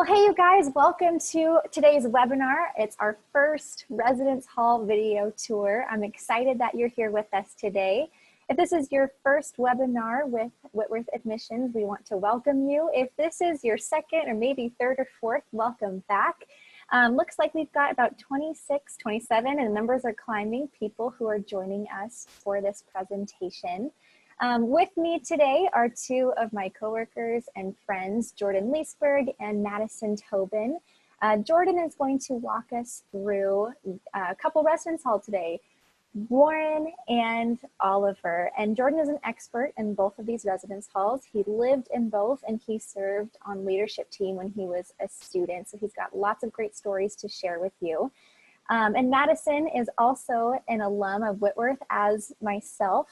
Well, hey, you guys, welcome to today's webinar. It's our first Residence Hall video tour. I'm excited that you're here with us today. If this is your first webinar with Whitworth Admissions, we want to welcome you. If this is your second or maybe third or fourth, welcome back. Looks like we've got about 26, 27, and the numbers are climbing, people who are joining us for this presentation. With me today are two of my coworkers and friends, Jordan Leesberg and Madison Tobin. Jordan is going to walk us through a couple residence hall today, Warren and Oliver. And Jordan is an expert in both of these residence halls. He lived in both and he served on leadership team when he was a student. So he's got lots of great stories to share with you. And Madison is also an alum of Whitworth as myself.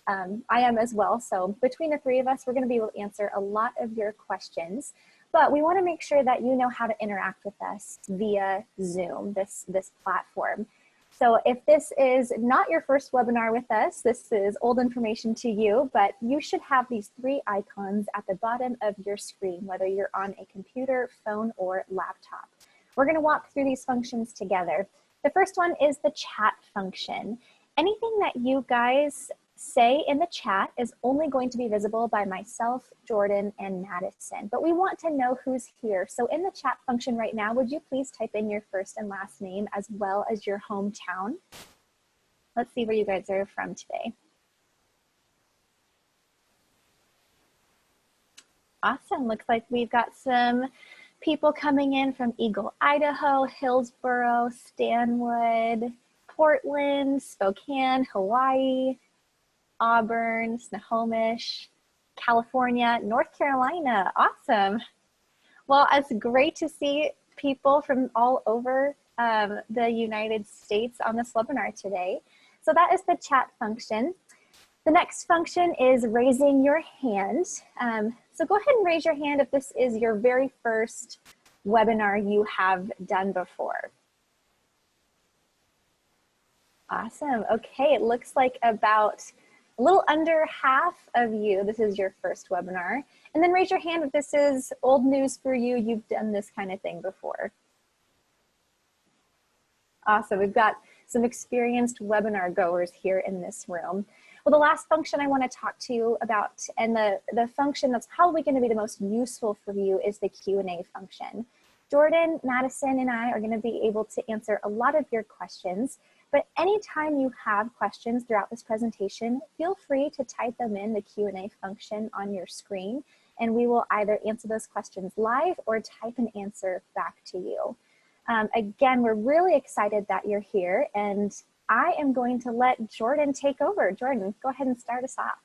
I am as well. So between the three of us, we're going to be able to answer a lot of your questions. But we want to make sure that you know how to interact with us via Zoom, this platform. So if this is not your first webinar with us, this is old information to you, but you should have these three icons at the bottom of your screen, whether you're on a computer, phone, or laptop. We're going to walk through these functions together. The first one is the chat function. Anything that you guys say in the chat is only going to be visible by myself, Jordan, and Madison, but we want to know who's here. So in the chat function right now, would you please type in your first and last name as well as your hometown? Let's see where you guys are from today. Awesome, looks like we've got some people coming in from Eagle, Idaho, Hillsboro, Stanwood, Portland, Spokane, Hawaii, Auburn, Snohomish, California, North Carolina. Awesome. Well, it's great to see people from all over the United States on this webinar today. So that is the chat function. The next function is raising your hand. So go ahead and raise your hand if this is your very first webinar you have done before. Awesome. Okay, it looks like about a little under half of you, this is your first webinar. And then raise your hand if this is old news for you, you've done this kind of thing before. Awesome, we've got some experienced webinar goers here in this room. Well, the last function I want to talk to you about, and the function that's probably going to be the most useful for you, is the Q&A function. Jordan, Madison, and I are going to be able to answer a lot of your questions, but anytime you have questions throughout this presentation, feel free to type them in the Q&A function on your screen, and we will either answer those questions live or type an answer back to you. Again, we're really excited that you're here, and I am going to let Jordan take over. Jordan, go ahead and start us off.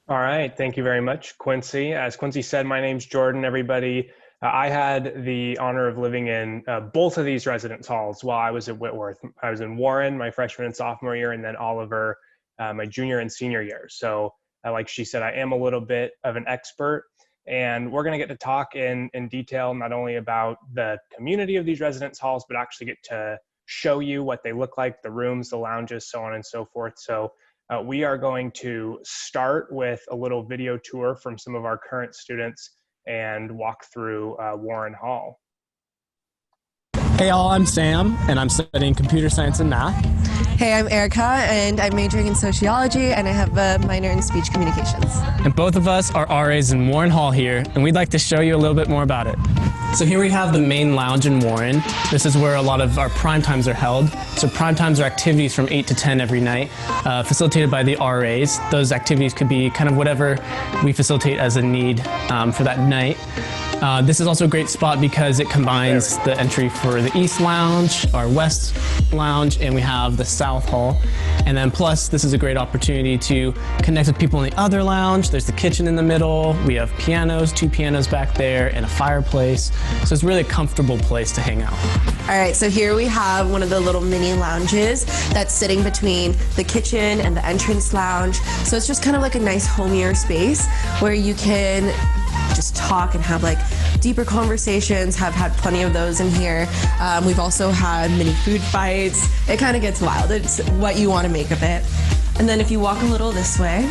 All right, thank you very much, Quincy. As Quincy said, my name's Jordan, everybody. I had the honor of living in both of these residence halls while I was at Whitworth. I was in Warren my freshman and sophomore year, and then Oliver my junior and senior year. So like she said, I am a little bit of an expert, and we're gonna get to talk in detail not only about the community of these residence halls, but actually get to show you what they look like, the rooms, the lounges, so on and so forth. So we are going to start with a little video tour from some of our current students and walk through Warren Hall. Hey all, I'm Sam, and I'm studying computer science and math. Hey, I'm Erica, and I'm majoring in sociology, and I have a minor in speech communications. And both of us are RAs in Warren Hall here, and we'd like to show you a little bit more about it. So here we have the main lounge in Warren. This is where a lot of our prime times are held. So prime times are activities from 8 to 10 every night, facilitated by the RAs. Those activities could be kind of whatever we facilitate as a need for that night. This is also a great spot because it combines the entry for the East Lounge, our West Lounge, and we have the South Hall. And then plus, this is a great opportunity to connect with people in the other lounge. There's the kitchen in the middle. We have pianos, 2 pianos back there, and a fireplace. So it's really a comfortable place to hang out. All right, so here we have one of the little mini lounges that's sitting between the kitchen and the entrance lounge. So it's just kind of like a nice homier space where you can just talk and have like deeper conversations. Have had plenty of those in here. We've also had mini food fights. It kind of gets wild. It's what you want to make of it. And then if you walk a little this way,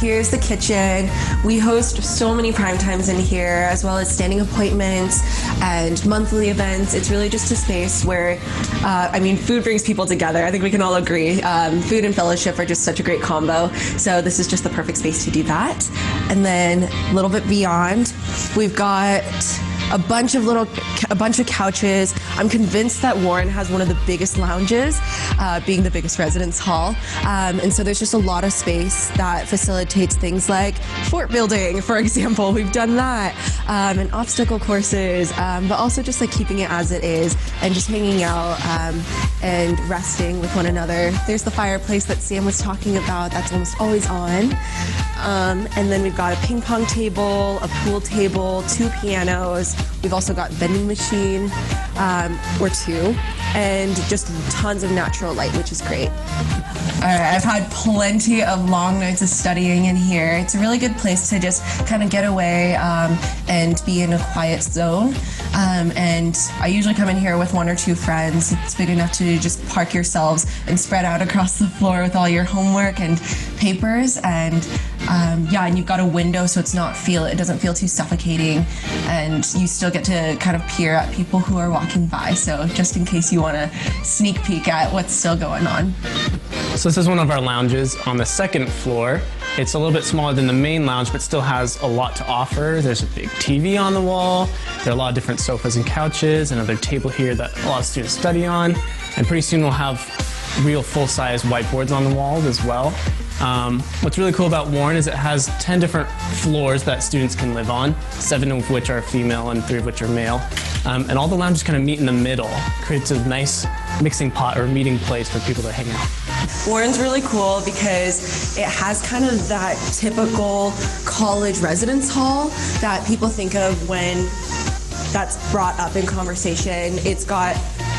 Here's the kitchen. We host so many prime times in here, as well as standing appointments and monthly events. It's really just a space where, food brings people together. I think we can all agree. Food and fellowship are just such a great combo. So this is just the perfect space to do that. And then a little bit beyond, we've got a bunch of couches. I'm convinced that Warren has one of the biggest lounges, being the biggest residence hall. And so there's just a lot of space that facilitates things like fort building, for example. We've done that, and obstacle courses, but also just like keeping it as it is and just hanging out and resting with one another. There's the fireplace that Sam was talking about. That's almost always on. And then we've got a ping pong table, a pool table, 2 pianos. We've also got vending machine, or 2, and just tons of natural light, which is great. All right, I've had plenty of long nights of studying in here. It's a really good place to just kind of get away and be in a quiet zone. And I usually come in here with 1 or 2 friends. It's big enough to just park yourselves and spread out across the floor with all your homework and papers. And and you've got a window, so it doesn't feel too suffocating, and you still get to kind of peer at people who are walking by. So just in case you want to sneak peek at what's still going on. So this is one of our lounges on the 2nd floor. It's a little bit smaller than the main lounge, but still has a lot to offer. There's a big TV on the wall. There are a lot of different sofas and couches, another table here that a lot of students study on. And pretty soon we'll have real full-size whiteboards on the walls as well. What's really cool about Warren is it has 10 different floors that students can live on, 7 of which are female and 3 of which are male. And all the lounges kind of meet in the middle. Creates a nice mixing pot or meeting place for people to hang out. Warren's really cool because it has kind of that typical college residence hall that people think of when that's brought up in conversation. It's got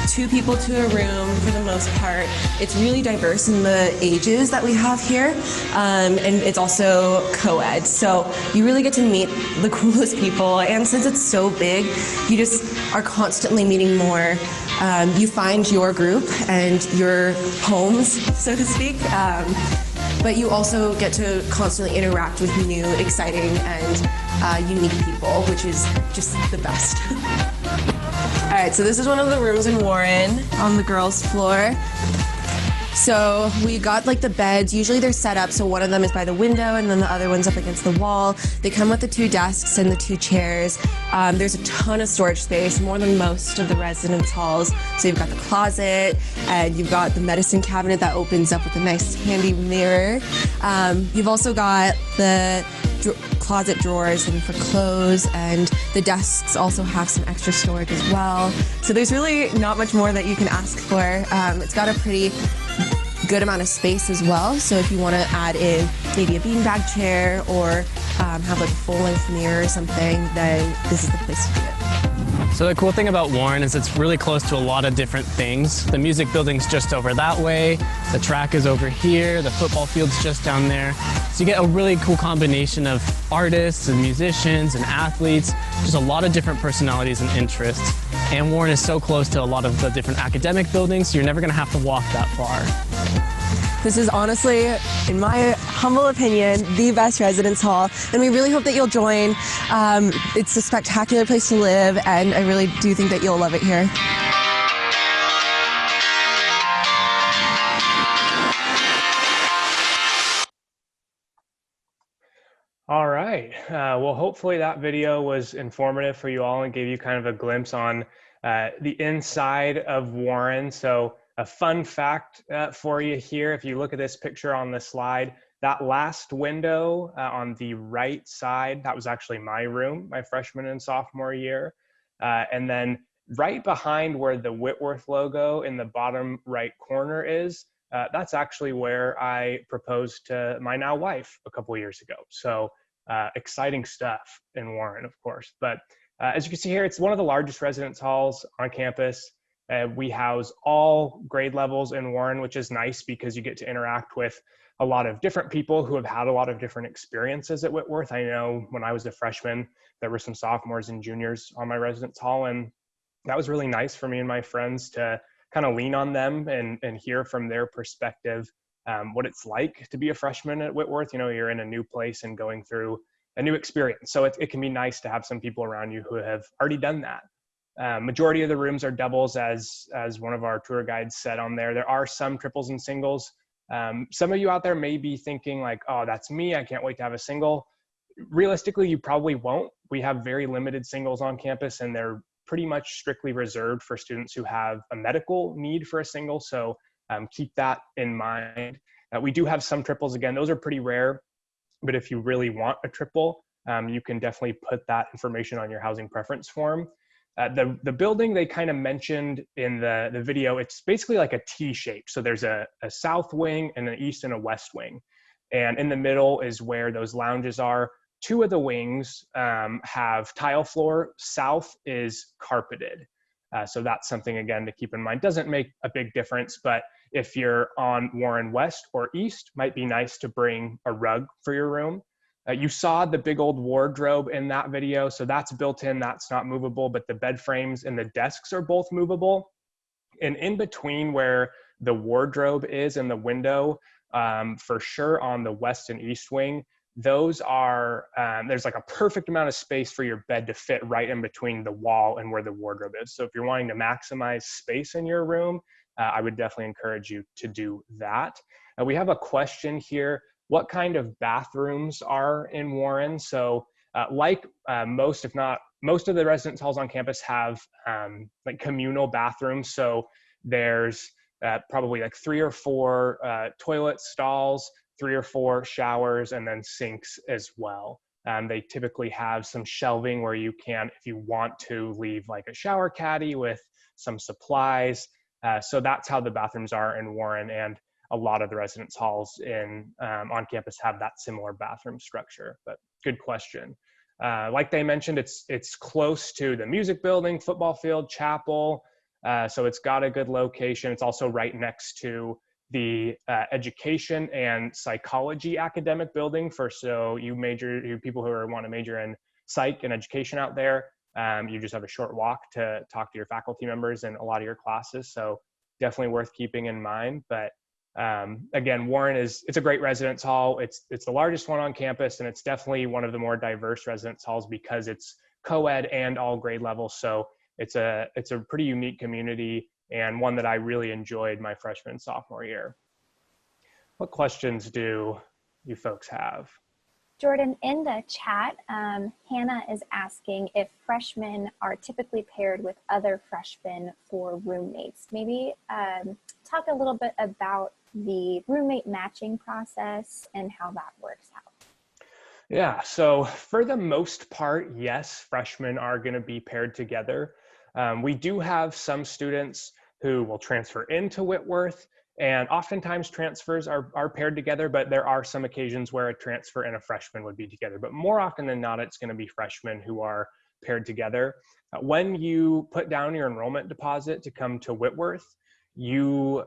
2 people to a room for the most part. It's really diverse in the ages that we have here, and it's also co-ed. So you really get to meet the coolest people, and since it's so big, you just are constantly meeting more. You find your group and your homes, so to speak, but you also get to constantly interact with new, exciting, and unique people, which is just the best. All right, so this is one of the rooms in Warren on the girls' floor. So we got like the beds. Usually they're set up so one of them is by the window and then the other one's up against the wall. They come with the 2 desks and the 2 chairs. There's a ton of storage space, more than most of the residence halls. So you've got the closet and you've got the medicine cabinet that opens up with a nice handy mirror. You've also got the closet drawers and for clothes, and the desks also have some extra storage as well. So there's really not much more that you can ask for. It's got a pretty good amount of space as well, so if you want to add in maybe a beanbag chair or have like a full-length mirror or something, then this is the place to do it. So the cool thing about Warren is it's really close to a lot of different things. The music building's just over that way, the track is over here, the football field's just down there. So you get a really cool combination of artists and musicians and athletes, just a lot of different personalities and interests. And Warren is so close to a lot of the different academic buildings, so you're never gonna have to walk that far. This is honestly, in my humble opinion, the best residence hall, and we really hope that you'll join. It's a spectacular place to live, and I really do think that you'll love it here. All right. Well, hopefully that video was informative for you all and gave you kind of a glimpse on the inside of Warren. So a fun fact for you here, if you look at this picture on the slide, that last window on the right side, that was actually my room, my freshman and sophomore year. And then right behind where the Whitworth logo in the bottom right corner is, that's actually where I proposed to my now wife a couple years ago. So exciting stuff in Warren, of course. But as you can see here, it's one of the largest residence halls on campus. We house all grade levels in Warren, which is nice because you get to interact with a lot of different people who have had a lot of different experiences at Whitworth. I know when I was a freshman, there were some sophomores and juniors on my residence hall, and that was really nice for me and my friends to kind of lean on them and hear from their perspective what it's like to be a freshman at Whitworth. You know, you're in a new place and going through a new experience. So it can be nice to have some people around you who have already done that. Majority of the rooms are doubles, as one of our tour guides said on there. There are some triples and singles. Some of you out there may be thinking like, oh, that's me, I can't wait to have a single. Realistically, you probably won't. We have very limited singles on campus, and they're pretty much strictly reserved for students who have a medical need for a single. So keep that in mind. We do have some triples. Again, those are pretty rare, but if you really want a triple, you can definitely put that information on your housing preference form. The building they kind of mentioned in the video, it's basically like a T shape. So there's a south wing and an east and a west wing. And in the middle is where those lounges are. Two of the wings have tile floor. South is carpeted. So that's something, again, to keep in mind. Doesn't make a big difference, but if you're on Warren West or East, might be nice to bring a rug for your room. You saw the big old wardrobe in that video, so that's built in, that's not movable, but the bed frames and the desks are both movable. And in between where the wardrobe is and the window, for sure on the west and east wing, those are, there's like a perfect amount of space for your bed to fit right in between the wall and where the wardrobe is. So if you're wanting to maximize space in your room, I would definitely encourage you to do that. We have a question here. What kind of bathrooms are in Warren? So like most, if not most of the residence halls on campus have like communal bathrooms. So there's probably like 3 or 4 toilet stalls, 3 or 4 showers, and then sinks as well. They typically have some shelving where you can, if you want to, leave like a shower caddy with some supplies. So that's how the bathrooms are in Warren, and a lot of the residence halls on campus have that similar bathroom structure. But good question. Like they mentioned, it's close to the music building, football field, chapel. So it's got a good location. It's also right next to the education and psychology academic building you people who want to major in psych and education out there. You just have a short walk to talk to your faculty members in a lot of your classes. So definitely worth keeping in mind. But again, Warren it's a great residence hall. It's the largest one on campus, and it's definitely one of the more diverse residence halls because it's co-ed and all grade levels. So it's a pretty unique community, and one that I really enjoyed my freshman and sophomore year. What questions do you folks have? Jordan, in the chat, Hannah is asking if freshmen are typically paired with other freshmen for roommates. Maybe talk a little bit about the roommate matching process and how that works out. Yeah, so for the most part, yes, freshmen are going to be paired together. We do have some students who will transfer into Whitworth, and oftentimes transfers are paired together, but there are some occasions where a transfer and a freshman would be together. But more often than not, it's going to be freshmen who are paired together. When you put down your enrollment deposit to come to Whitworth, you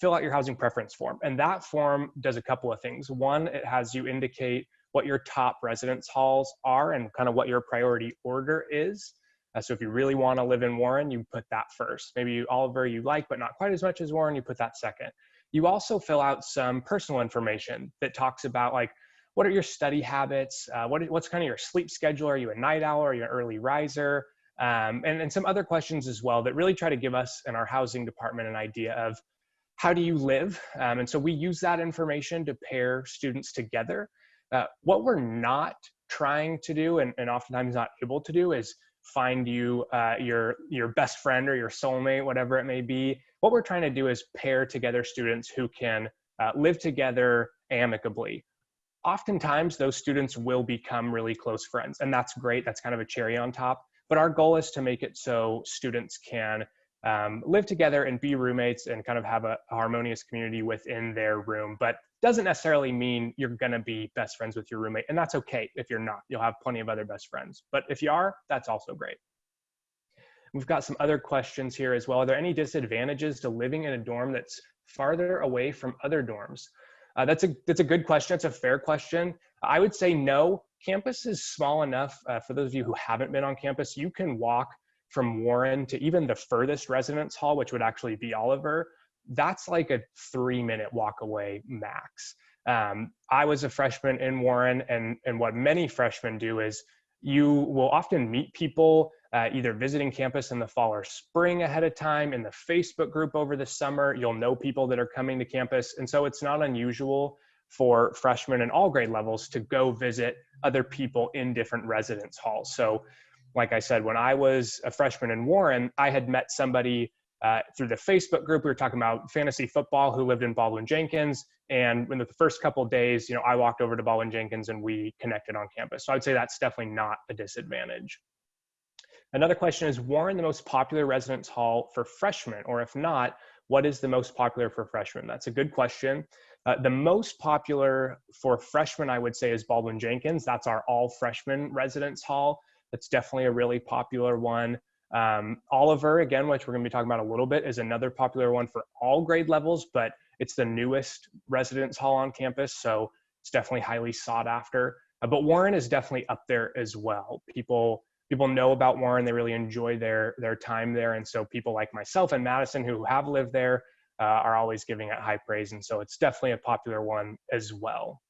fill out your housing preference form. And that form does a couple of things. One, it has you indicate what your top residence halls are and kind of what your priority order is. So if you really want to live in Warren, you put that first. Maybe Oliver you like, but not quite as much as Warren, you put that second. You also fill out some personal information that talks about like, what are your study habits? What's kind of your sleep schedule? Are you a night owl? Are you an early riser? And some other questions as well that really try to give us in our housing department an idea of how do you live? And so we use that information to pair students together. What we're not trying to do, and oftentimes not able to do, is find you your best friend or your soulmate, whatever it may be. What we're trying to do is pair together students who can live together amicably. Oftentimes, those students will become really close friends, and that's great. That's kind of a cherry on top. But our goal is to make it so students can live together and be roommates and kind of have a harmonious community within their room. But doesn't necessarily mean you're going to be best friends with your roommate, and that's okay if you're not. You'll have plenty of other best friends. But if you are, that's also great. We've got some other questions here as well. Are there any disadvantages to living in a dorm that's farther away from other dorms? That's a good question. It's a fair question. I would say no. Campus is small enough. For those of you who haven't been on campus, you can walk from Warren to even the furthest residence hall, which would actually be Oliver, that's like a 3-minute walk away max. I was a freshman in Warren, and what many freshmen do is you will often meet people either visiting campus in the fall or spring ahead of time in the Facebook group over the summer. You'll know people that are coming to campus. And so it's not unusual for freshmen in all grade levels to go visit other people in different residence halls. So like I said, when I was a freshman in Warren, I had met somebody through the Facebook group. We were talking about fantasy football who lived in Baldwin-Jenkins. And in the first couple of days, I walked over to Baldwin-Jenkins and we connected on campus. So I would say that's definitely not a disadvantage. Another question is, Warren the most popular residence hall for freshmen? Or if not, what is the most popular for freshmen? That's a good question. The most popular for freshmen, I would say, is Baldwin-Jenkins. That's our all freshman residence hall. That's definitely a really popular one. Oliver, again, which we're going to be talking about a little bit, is another popular one for all grade levels, but it's the newest residence hall on campus, so it's definitely highly sought after. But Warren is definitely up there as well. People know about Warren. They really enjoy their time there, and so people like myself and Madison who have lived there are always giving it high praise, and so it's definitely a popular one as well.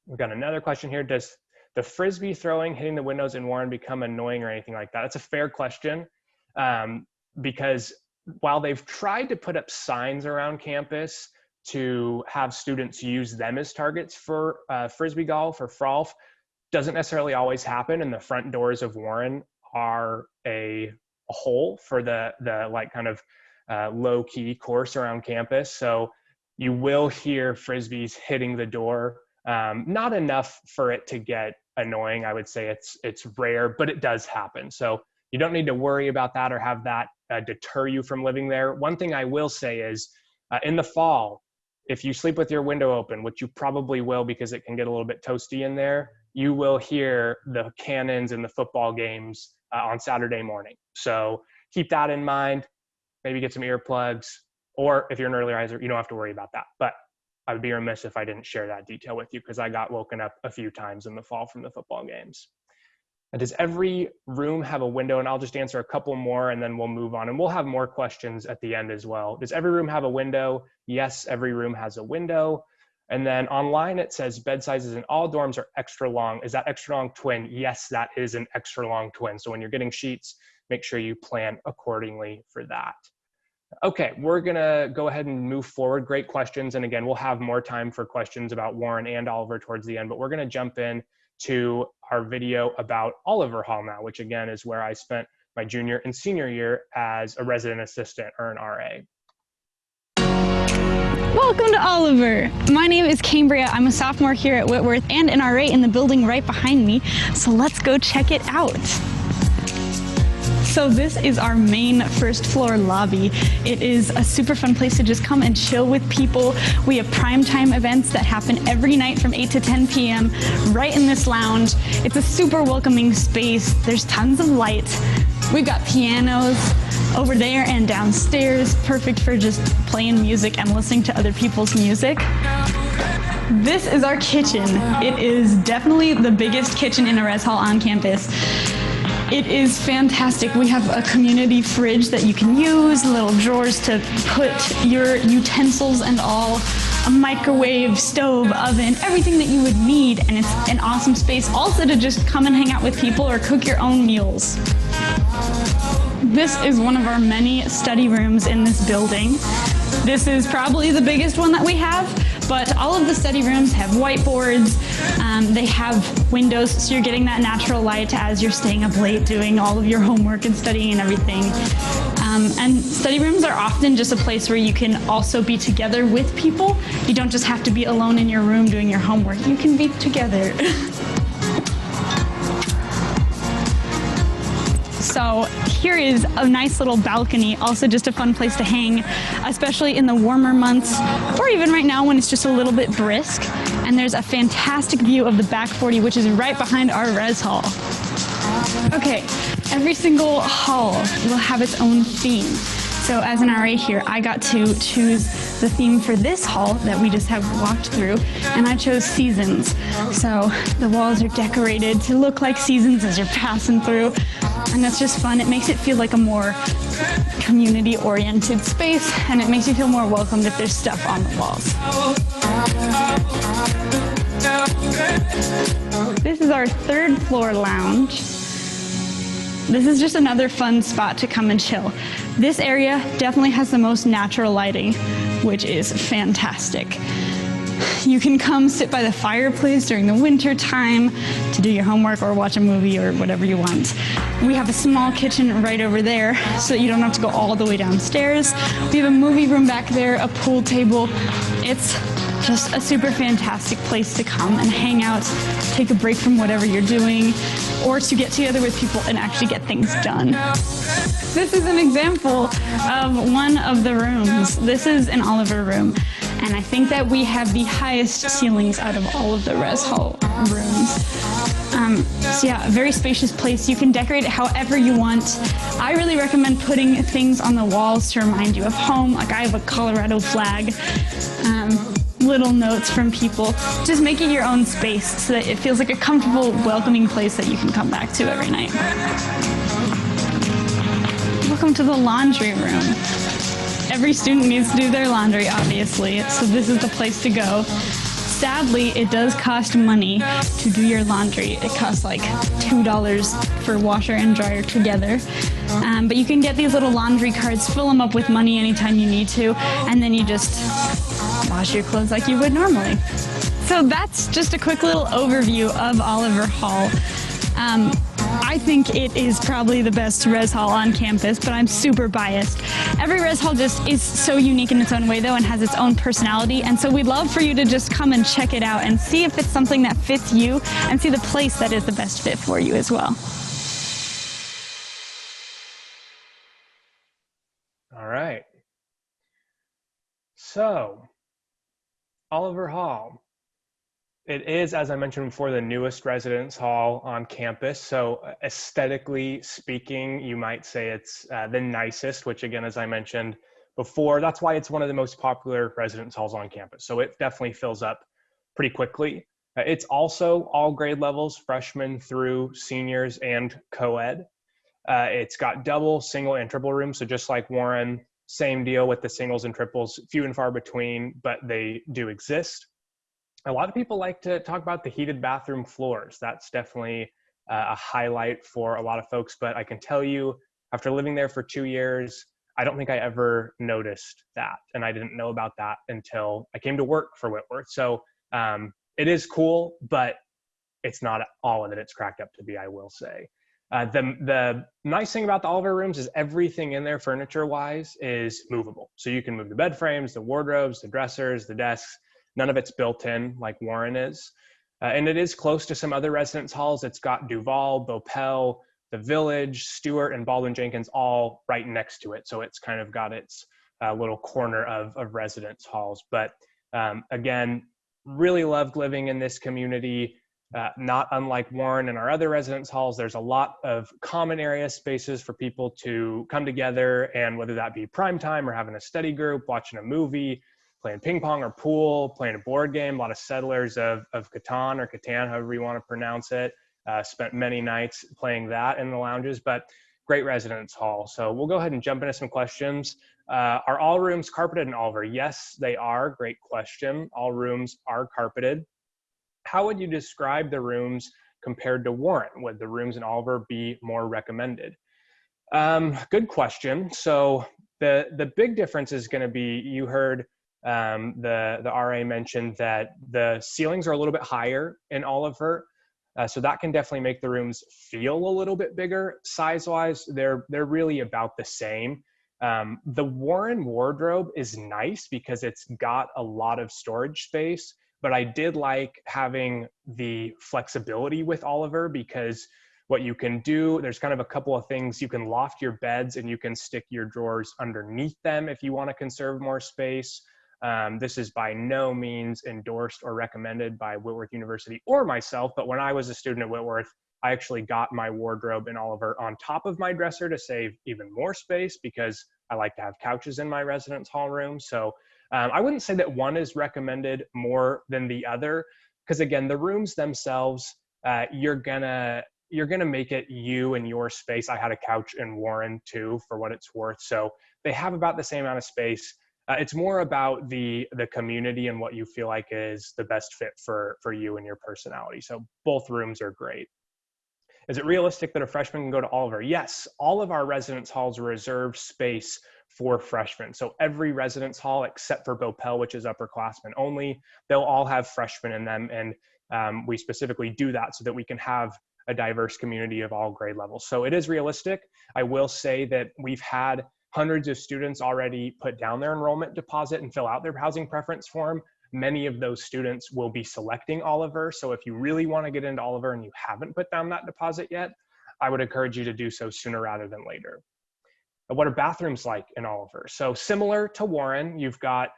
We've got another question here. Does the frisbee throwing, hitting the windows in Warren become annoying or anything like that? That's a fair question, because while they've tried to put up signs around campus to have students use them as targets for frisbee golf or frolf, doesn't necessarily always happen. And the front doors of Warren are a hole for the like kind of low key course around campus. So you will hear frisbees hitting the door. Not enough for it to get annoying. I would say it's rare, but it does happen. So you don't need to worry about that or have that deter you from living there. One thing I will say is in the fall, if you sleep with your window open, which you probably will because it can get a little bit toasty in there, you will hear the cannons in the football games on Saturday morning. So keep that in mind. Maybe get some earplugs, or if you're an early riser, you don't have to worry about that. But I would be remiss if I didn't share that detail with you because I got woken up a few times in the fall from the football games. And does every room have a window? And I'll just answer a couple more and then we'll move on. And we'll have more questions at the end as well. Does every room have a window? Yes, every room has a window. And then online it says bed sizes in all dorms are extra long. Is that extra long twin? Yes, that is an extra long twin. So when you're getting sheets, make sure you plan accordingly for that. Okay, we're gonna go ahead and move forward. Great questions. And again, we'll have more time for questions about Warren and Oliver towards the end, but we're gonna jump in to our video about Oliver Hall now, which again is where I spent my junior and senior year as a resident assistant or an RA. Welcome to Oliver. My name is Cambria. I'm a sophomore here at Whitworth and an RA in the building right behind me. So let's go check it out. So this is our main first floor lobby. It is a super fun place to just come and chill with people. We have primetime events that happen every night from 8 to 10 p.m. right in this lounge. It's a super welcoming space. There's tons of lights. We've got pianos over there and downstairs, perfect for just playing music and listening to other people's music. This is our kitchen. It is definitely the biggest kitchen in a res hall on campus. It is fantastic. We have a community fridge that you can use, little drawers to put your utensils and all, a microwave, stove, oven, everything that you would need, and it's an awesome space also to just come and hang out with people or cook your own meals. This is one of our many study rooms in this building. This is probably the biggest one that we have, but all of the study rooms have whiteboards. They have windows, so you're getting that natural light as you're staying up late doing all of your homework and studying and everything. And study rooms are often just a place where you can also be together with people. You don't just have to be alone in your room doing your homework. You can be together. So here is a nice little balcony, also just a fun place to hang, especially in the warmer months, or even right now when it's just a little bit brisk. And there's a fantastic view of the back 40, which is right behind our res hall. Okay, every single hall will have its own theme. So as an RA here, I got to choose the theme for this hall that we just have walked through, and I chose seasons. So the walls are decorated to look like seasons as you're passing through, and that's just fun. It makes it feel like a more community-oriented space, and it makes you feel more welcomed if there's stuff on the walls. This is our third floor lounge. This is just another fun spot to come and chill. This area definitely has the most natural lighting, which is fantastic. You can come sit by the fireplace during the winter time to do your homework or watch a movie or whatever you want. We have a small kitchen right over there so that you don't have to go all the way downstairs. We have a movie room back there, a pool table. It's just a super fantastic place to come and hang out, take a break from whatever you're doing, or to get together with people and actually get things done. This is an example of one of the rooms. This is an Oliver room, and I think that we have the highest ceilings out of all of the res hall rooms. So yeah, a very spacious place. You can decorate it however you want. I really recommend putting things on the walls to remind you of home. Like I have a Colorado flag. Little notes from people. Just make it your own space so that it feels like a comfortable, welcoming place that you can come back to every night. Welcome to the laundry room. Every student needs to do their laundry, obviously, so this is the place to go. Sadly, it does cost money to do your laundry. It costs like $2 for washer and dryer together. But you can get these little laundry cards, fill them up with money anytime you need to, and then you just wash your clothes like you would normally. So that's just a quick little overview of Oliver Hall. I think it is probably the best res hall on campus, but I'm super biased. Every res hall just is so unique in its own way though and has its own personality, and so we'd love for you to just come and check it out and see if it's something that fits you and see the place that is the best fit for you as well. All right. So, Oliver Hall. It is, as I mentioned before, the newest residence hall on campus. So aesthetically speaking, you might say it's the nicest, which again, as I mentioned before, that's why it's one of the most popular residence halls on campus. So it definitely fills up pretty quickly. It's also all grade levels, freshmen through seniors and co-ed. It's got double, single, and triple rooms. So just like Warren, same deal with the singles and triples, few and far between, but they do exist. A lot of people like to talk about the heated bathroom floors. That's definitely a highlight for a lot of folks, but I can tell you, after living there for 2 years, I don't think I ever noticed that. And I didn't know about that until I came to work for Whitworth. So it is cool, but it's not all that it's cracked up to be, I will say. The nice thing about the Oliver rooms is everything in there furniture-wise is movable. So you can move the bed frames, the wardrobes, the dressers, the desks. None of it's built in like Warren is. And it is close to some other residence halls. It's got Duval, Bopel, the Village, Stewart, and Baldwin Jenkins all right next to it. So it's kind of got its little corner of residence halls. But again, really loved living in this community. Not unlike Warren and our other residence halls, there's a lot of common area spaces for people to come together, and whether that be prime time or having a study group, watching a movie, playing ping pong or pool, playing a board game, a lot of settlers of Catan or Catan, however you want to pronounce it. Spent many nights playing that in the lounges, but great residence hall. So we'll go ahead and jump into some questions. Are all rooms carpeted in Oliver? Yes, they are. Great question. All rooms are carpeted. How would you describe the rooms compared to Warren? Would the rooms in Oliver be more recommended? Good question. So the big difference is going to be, you heard the RA mentioned that the ceilings are a little bit higher in Oliver. So that can definitely make the rooms feel a little bit bigger. Size-wise, they're really about the same. The Warren wardrobe is nice because it's got a lot of storage space, but I did like having the flexibility with Oliver, because what you can do, there's kind of a couple of things. You can loft your beds and you can stick your drawers underneath them if you want to conserve more space. This is by no means endorsed or recommended by Whitworth University or myself, but when I was a student at Whitworth, I actually got my wardrobe in Oliver on top of my dresser to save even more space, because I like to have couches in my residence hall room. So I wouldn't say that one is recommended more than the other, because again, the rooms themselves, you're gonna make it you and your space. I had a couch in Warren too, for what it's worth. So they have about the same amount of space. It's more about the community and what you feel like is the best fit for you and your personality. So both rooms are great. Is it realistic that a freshman can go to Oliver? Yes, all of our residence halls reserve space for freshmen. So every residence hall except for Bopel, which is upperclassmen only, they'll all have freshmen in them. And we specifically do that so that we can have a diverse community of all grade levels. So it is realistic. I will say that we've had hundreds of students already put down their enrollment deposit and fill out their housing preference form. Many of those students will be selecting Oliver. So if you really want to get into Oliver and you haven't put down that deposit yet, I would encourage you to do so sooner rather than later. What are bathrooms like in Oliver? So similar to Warren, you've got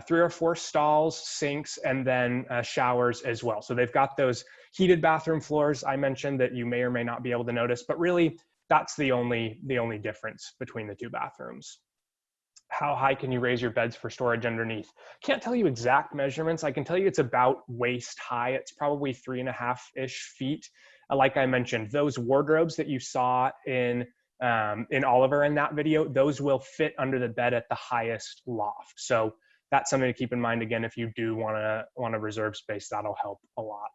3 or 4 stalls, sinks, and then showers as well. So they've got those heated bathroom floors I mentioned that you may or may not be able to notice, but really that's the only difference between the 2 bathrooms. How high can you raise your beds for storage underneath? Can't tell you exact measurements. I can tell you it's about waist high. It's probably 3.5-ish feet. Like I mentioned, those wardrobes that you saw in Oliver in that video, those will fit under the bed at the highest loft. So that's something to keep in mind. Again, if you do want to reserve space, that'll help a lot.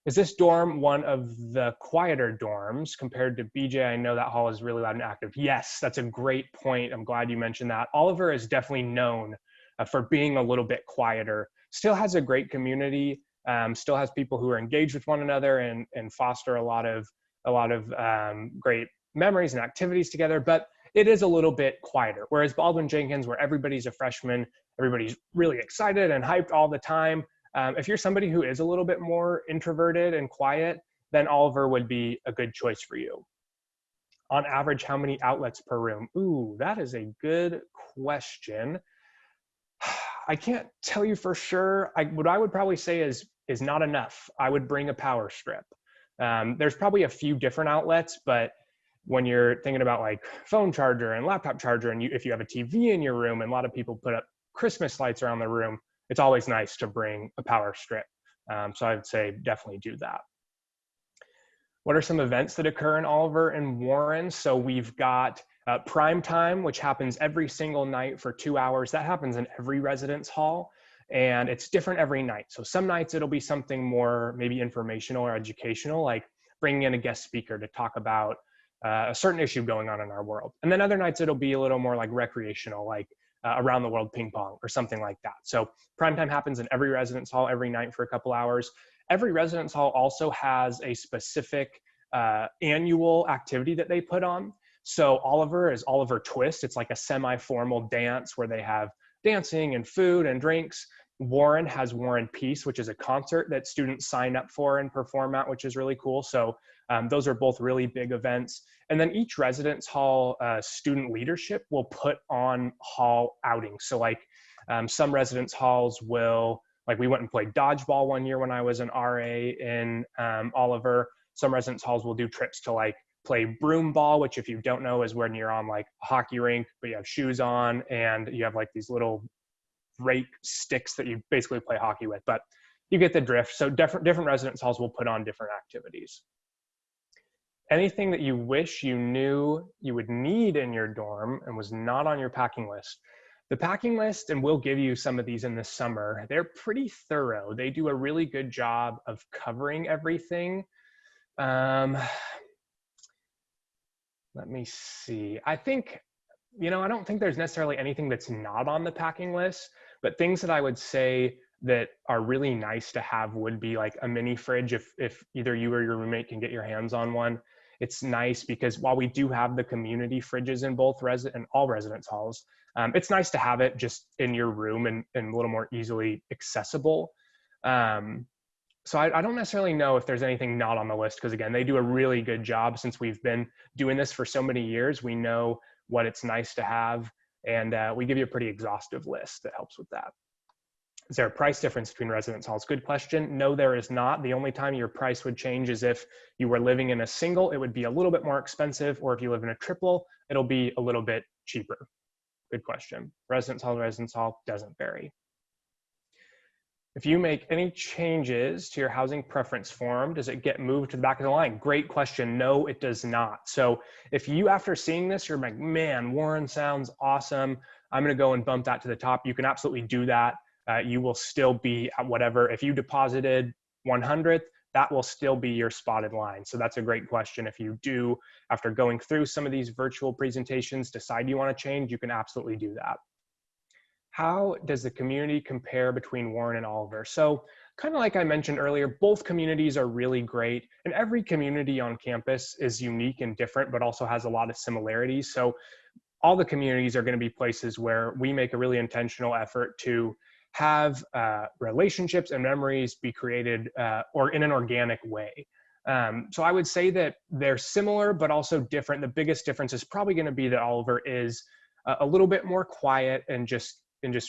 Is this dorm one of the quieter dorms compared to BJ? I know that hall is really loud and active. Yes, that's a great point. I'm glad you mentioned that. Oliver is definitely known for being a little bit quieter. Still has a great community. Still has people who are engaged with one another and foster a lot of great memories and activities together. But it is a little bit quieter. Whereas Baldwin Jenkins, where everybody's a freshman, everybody's really excited and hyped all the time. If you're somebody who is a little bit more introverted and quiet, then Oliver would be a good choice for you. On average, how many outlets per room? Ooh, that is a good question. I can't tell you for sure. What I would probably say is not enough. I would bring a power strip. There's probably a few different outlets, but when you're thinking about like phone charger and laptop charger, and if you have a TV in your room, and a lot of people put up Christmas lights around the room, it's always nice to bring a power strip. So I would say definitely do that. What are some events that occur in Oliver and Warren? So we've got prime time, which happens every single night for 2 hours. That happens in every residence hall, and it's different every night. So some nights it'll be something more maybe informational or educational, like bringing in a guest speaker to talk about a certain issue going on in our world. And then other nights it'll be a little more like recreational, like around the world ping pong or something like that. So primetime happens in every residence hall every night for a couple hours. Every residence hall also has a specific annual activity that they put on. So Oliver is Oliver Twist. It's like a semi-formal dance where they have dancing and food and drinks. Warren has Warren Peace, which is a concert that students sign up for and perform at, which is really cool. So those are both really big events. And then each residence hall student leadership will put on hall outings. So like some residence halls will, like we went and played dodgeball one year when I was an RA in Oliver. Some residence halls will do trips to like play broom ball, which if you don't know is when you're on like a hockey rink, but you have shoes on and you have like these little rake sticks that you basically play hockey with, but you get the drift. So different residence halls will put on different activities. Anything that you wish you knew you would need in your dorm and was not on your packing list. The packing list, and we'll give you some of these in the summer, they're pretty thorough. They do a really good job of covering everything. Let me see. I think, I don't think there's necessarily anything that's not on the packing list, but things that I would say that are really nice to have would be like a mini fridge if either you or your roommate can get your hands on one. It's nice because while we do have the community fridges in both all residence halls, it's nice to have it just in your room and a little more easily accessible. So I don't necessarily know if there's anything not on the list, because again, they do a really good job. Since we've been doing this for so many years, we know what it's nice to have, and we give you a pretty exhaustive list that helps with that. Is there a price difference between residence halls? Good question. No, there is not. The only time your price would change is if you were living in a single, it would be a little bit more expensive, or if you live in a triple, it'll be a little bit cheaper? Good question. Residence hall doesn't vary. If you make any changes to your housing preference form, does it get moved to the back of the line? Great question. No, it does not. So if you, after seeing this, you're like, man, Warren sounds awesome, I'm going to go and bump that to the top, you can absolutely do that. You will still be at whatever. If you deposited 100th, that will still be your spotted line. So that's a great question. If you do, after going through some of these virtual presentations, decide you want to change, you can absolutely do that. How does the community compare between Warren and Oliver? So kind of like I mentioned earlier, both communities are really great, and every community on campus is unique and different, but also has a lot of similarities. So all the communities are going to be places where we make a really intentional effort to have relationships and memories be created or in an organic way. So I would say that they're similar, but also different. The biggest difference is probably going to be that Oliver is a little bit more quiet and just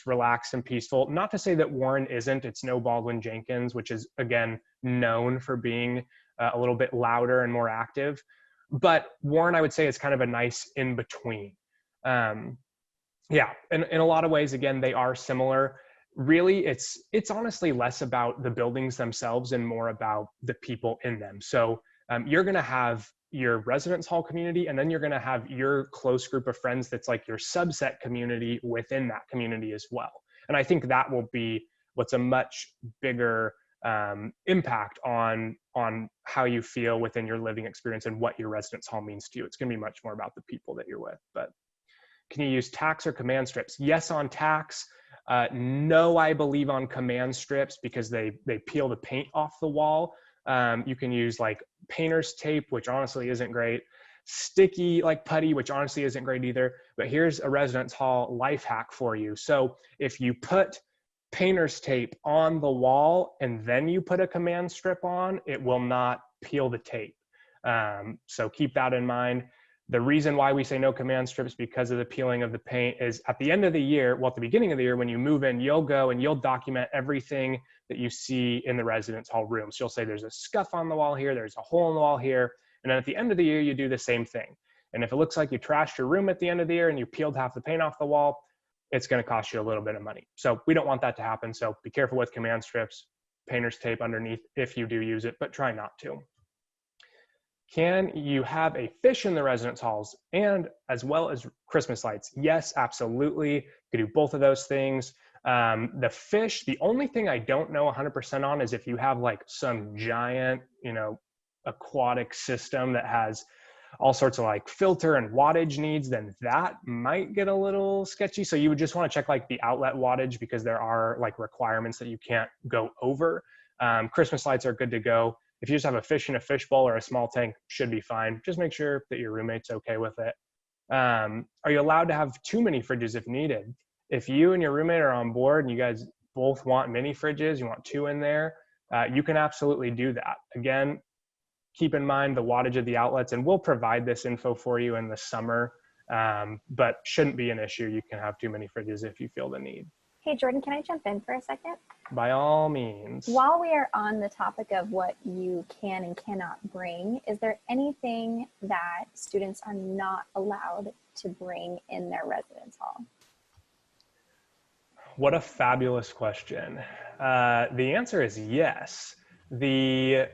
relaxed and peaceful. Not to say that Warren isn't. It's no Baldwin Jenkins, which is, again, known for being a little bit louder and more active. But Warren, I would say, is kind of a nice in-between. Yeah, in a lot of ways, again, they are similar. Really, it's honestly less about the buildings themselves and more about the people in them. So you're going to have your residence hall community, and then you're going to have your close group of friends that's like your subset community within that community as well. And I think that will be what's a much bigger impact on how you feel within your living experience and what your residence hall means to you. It's going to be much more about the people that you're with. But can you use tacks or command strips? Yes, on tacks. No, I believe on command strips because they peel the paint off the wall. You can use like painter's tape, which honestly isn't great. Sticky like putty, which honestly isn't great either. But here's a residence hall life hack for you. So if you put painter's tape on the wall and then you put a command strip on, it will not peel the tape. So keep that in mind. The reason why we say no command strips because of the peeling of the paint is at the end of the year, well, at the beginning of the year, when you move in, you'll go and you'll document everything that you see in the residence hall room. So you'll say there's a scuff on the wall here, there's a hole in the wall here. And then at the end of the year, you do the same thing. And if it looks like you trashed your room at the end of the year and you peeled half the paint off the wall, it's going to cost you a little bit of money. So we don't want that to happen. So be careful with command strips, painter's tape underneath if you do use it, but try not to. Can you have a fish in the residence halls and as well as Christmas lights? Yes, absolutely. You can do both of those things. The fish, the only thing I don't know 100% on is if you have like some giant, aquatic system that has all sorts of like filter and wattage needs, then that might get a little sketchy. So you would just want to check like the outlet wattage because there are like requirements that you can't go over. Christmas lights are good to go. If you just have a fish in a fishbowl or a small tank, should be fine. Just make sure that your roommate's okay with it. Are you allowed to have too many fridges if needed? If you and your roommate are on board and you guys both want mini fridges, you want 2 in there, you can absolutely do that. Again, keep in mind the wattage of the outlets, and we'll provide this info for you in the summer, but shouldn't be an issue. You can have too many fridges if you feel the need. Hey, Jordan, can I jump in for a second? By all means. While we are on the topic of what you can and cannot bring, is there anything that students are not allowed to bring in their residence hall? What a fabulous question. The answer is yes. What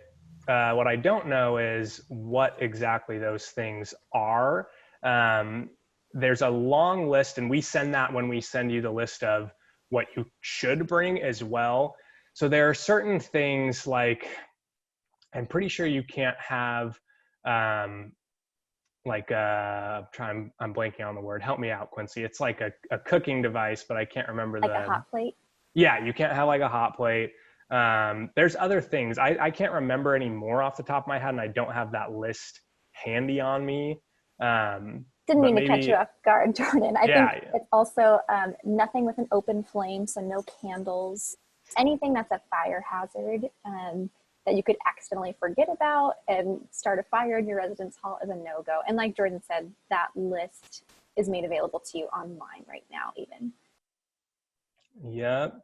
I don't know is what exactly those things are. There's a long list, and we send that when we send you the list of what you should bring as well. So there are certain things like, I'm pretty sure you can't have I'm blanking on the word. Help me out, Quincy. It's like a cooking device, but I can't remember like a hot plate? Yeah, you can't have like a hot plate. There's other things. I can't remember any more off the top of my head, and I don't have that list handy on me. Didn't mean to catch you off guard, Jordan. I think it's also nothing with an open flame, so no candles, anything that's a fire hazard that you could accidentally forget about and start a fire in your residence hall is a no-go. And like Jordan said, that list is made available to you online right now even. Yep.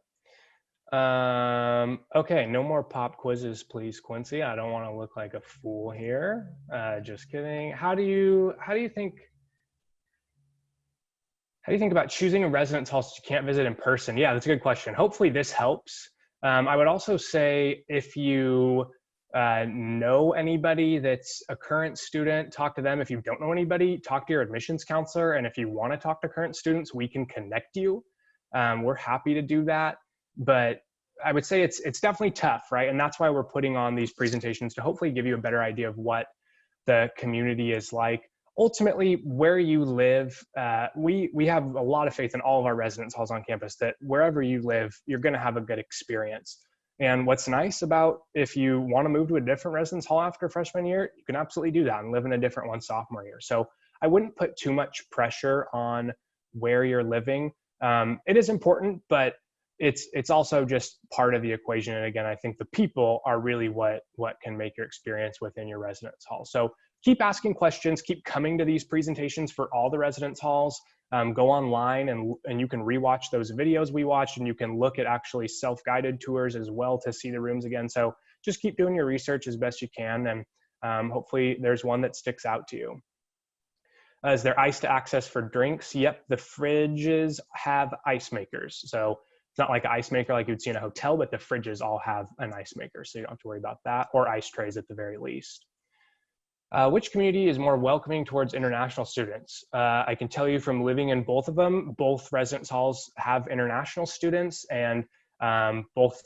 Okay, no more pop quizzes, please, Quincy. I don't want to look like a fool here. Just kidding. How do you think How do you think about choosing a residence hall so you can't visit in person? Yeah, that's a good question. Hopefully this helps. I would also say if you know anybody that's a current student, talk to them. If you don't know anybody, talk to your admissions counselor. And if you want to talk to current students, we can connect you. We're happy to do that. But I would say it's definitely tough, right? And that's why we're putting on these presentations to hopefully give you a better idea of what the community is like. Ultimately, where you live, we have a lot of faith in all of our residence halls on campus that wherever you live, you're going to have a good experience. And what's nice about if you want to move to a different residence hall after freshman year, you can absolutely do that and live in a different one sophomore year. So I wouldn't put too much pressure on where you're living. It is important, but it's also just part of the equation. And again, I think the people are really what can make your experience within your residence hall. So keep asking questions, keep coming to these presentations for all the residence halls. Go online and you can rewatch those videos we watched, and you can look at actually self-guided tours as well to see the rooms again. So just keep doing your research as best you can, and hopefully there's one that sticks out to you. Is there ice to access for drinks? Yep, the fridges have ice makers. So it's not like an ice maker like you'd see in a hotel, but the fridges all have an ice maker, so you don't have to worry about that, or ice trays at the very least. Which community is more welcoming towards international students? I can tell you from living in both of them, both residence halls have international students, and both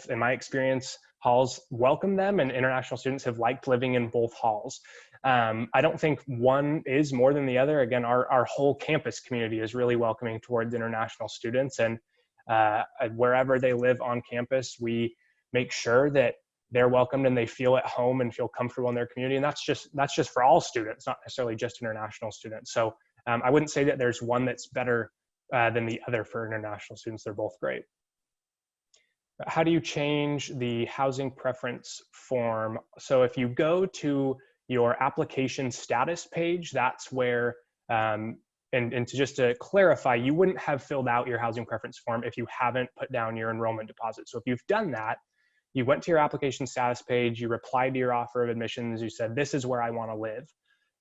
in my experience, halls welcome them, and international students have liked living in both halls. I don't think one is more than the other. Again, our whole campus community is really welcoming towards international students, and wherever they live on campus, we make sure that they're welcomed and they feel at home and feel comfortable in their community. And that's just for all students, not necessarily just international students. So I wouldn't say that there's one that's better than the other for international students. They're both great. How do you change the housing preference form? So if you go to your application status page, that's where, and just to clarify, you wouldn't have filled out your housing preference form if you haven't put down your enrollment deposit. So if you've done that, you went to your application status page, you replied to your offer of admissions, you said, this is where I want to live.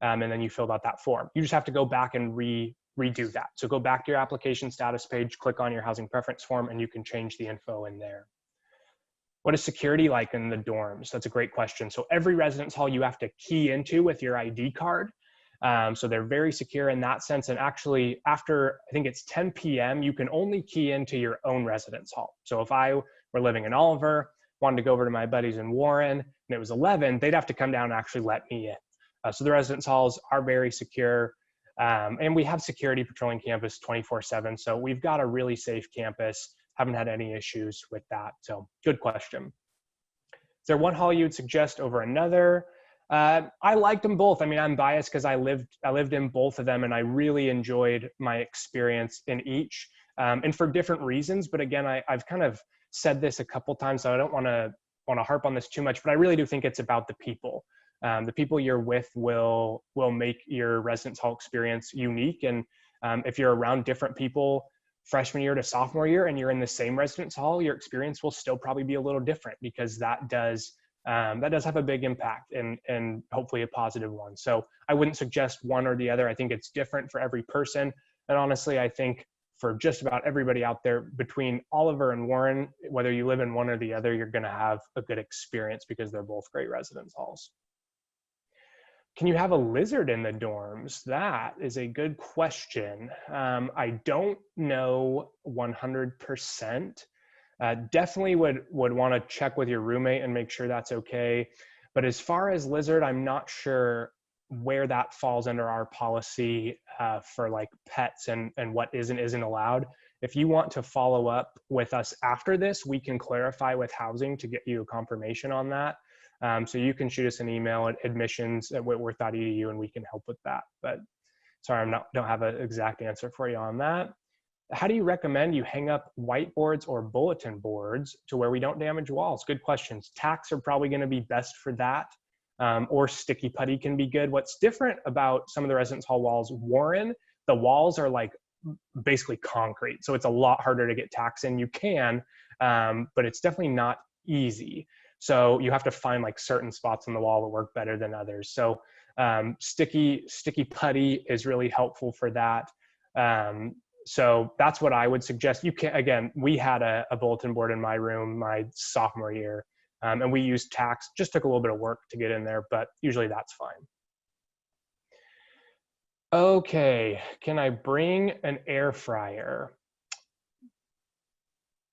And then you filled out that form. You just have to go back and redo that. So go back to your application status page, click on your housing preference form, and you can change the info in there. What is security like in the dorms? That's a great question. So every residence hall you have to key into with your ID card. So they're very secure in that sense. And actually, after, I think it's 10 p.m., you can only key into your own residence hall. So if I were living in Oliver, wanted to go over to my buddies in Warren, and it was 11, they'd have to come down and actually let me in. So the residence halls are very secure. And we have security patrolling campus 24/7. So we've got a really safe campus. Haven't had any issues with that. So good question. Is there one hall you would suggest over another? I liked them both. I mean, I'm biased because I lived in both of them, and I really enjoyed my experience in each, and for different reasons. But again, I've kind of said this a couple times, so I don't want to harp on this too much, but I really do think it's about the people. The people you're with will make your residence hall experience unique. And if you're around different people freshman year to sophomore year and you're in the same residence hall, your experience will still probably be a little different, because that does have a big impact, and hopefully a positive one. So I wouldn't suggest one or the other. I think it's different for every person. And honestly, I think for just about everybody out there, between Oliver and Warren, whether you live in one or the other, you're going to have a good experience because they're both great residence halls. Can you have a lizard in the dorms? That is a good question. I don't know 100%. Definitely would want to check with your roommate and make sure that's okay. But as far as lizard, I'm not sure where that falls under our policy for like pets and what is and isn't allowed. If you want to follow up with us after this, we can clarify with housing to get you a confirmation on that. So you can shoot us an email at admissions@whitworth.edu and we can help with that. But sorry, don't have an exact answer for you on that. How do you recommend you hang up whiteboards or bulletin boards to where we don't damage walls? Good questions. Tacks are probably going to be best for that. Or sticky putty can be good. What's different about some of the residence hall walls, Warren, the walls are like basically concrete. So it's a lot harder to get tacks in. You can, but it's definitely not easy. So you have to find like certain spots on the wall that work better than others. So sticky putty is really helpful for that. So that's what I would suggest. You can, again, we had a bulletin board in my room my sophomore year, and we used tacks. Just took a little bit of work to get in there, but usually that's fine. Okay, can I bring an air fryer?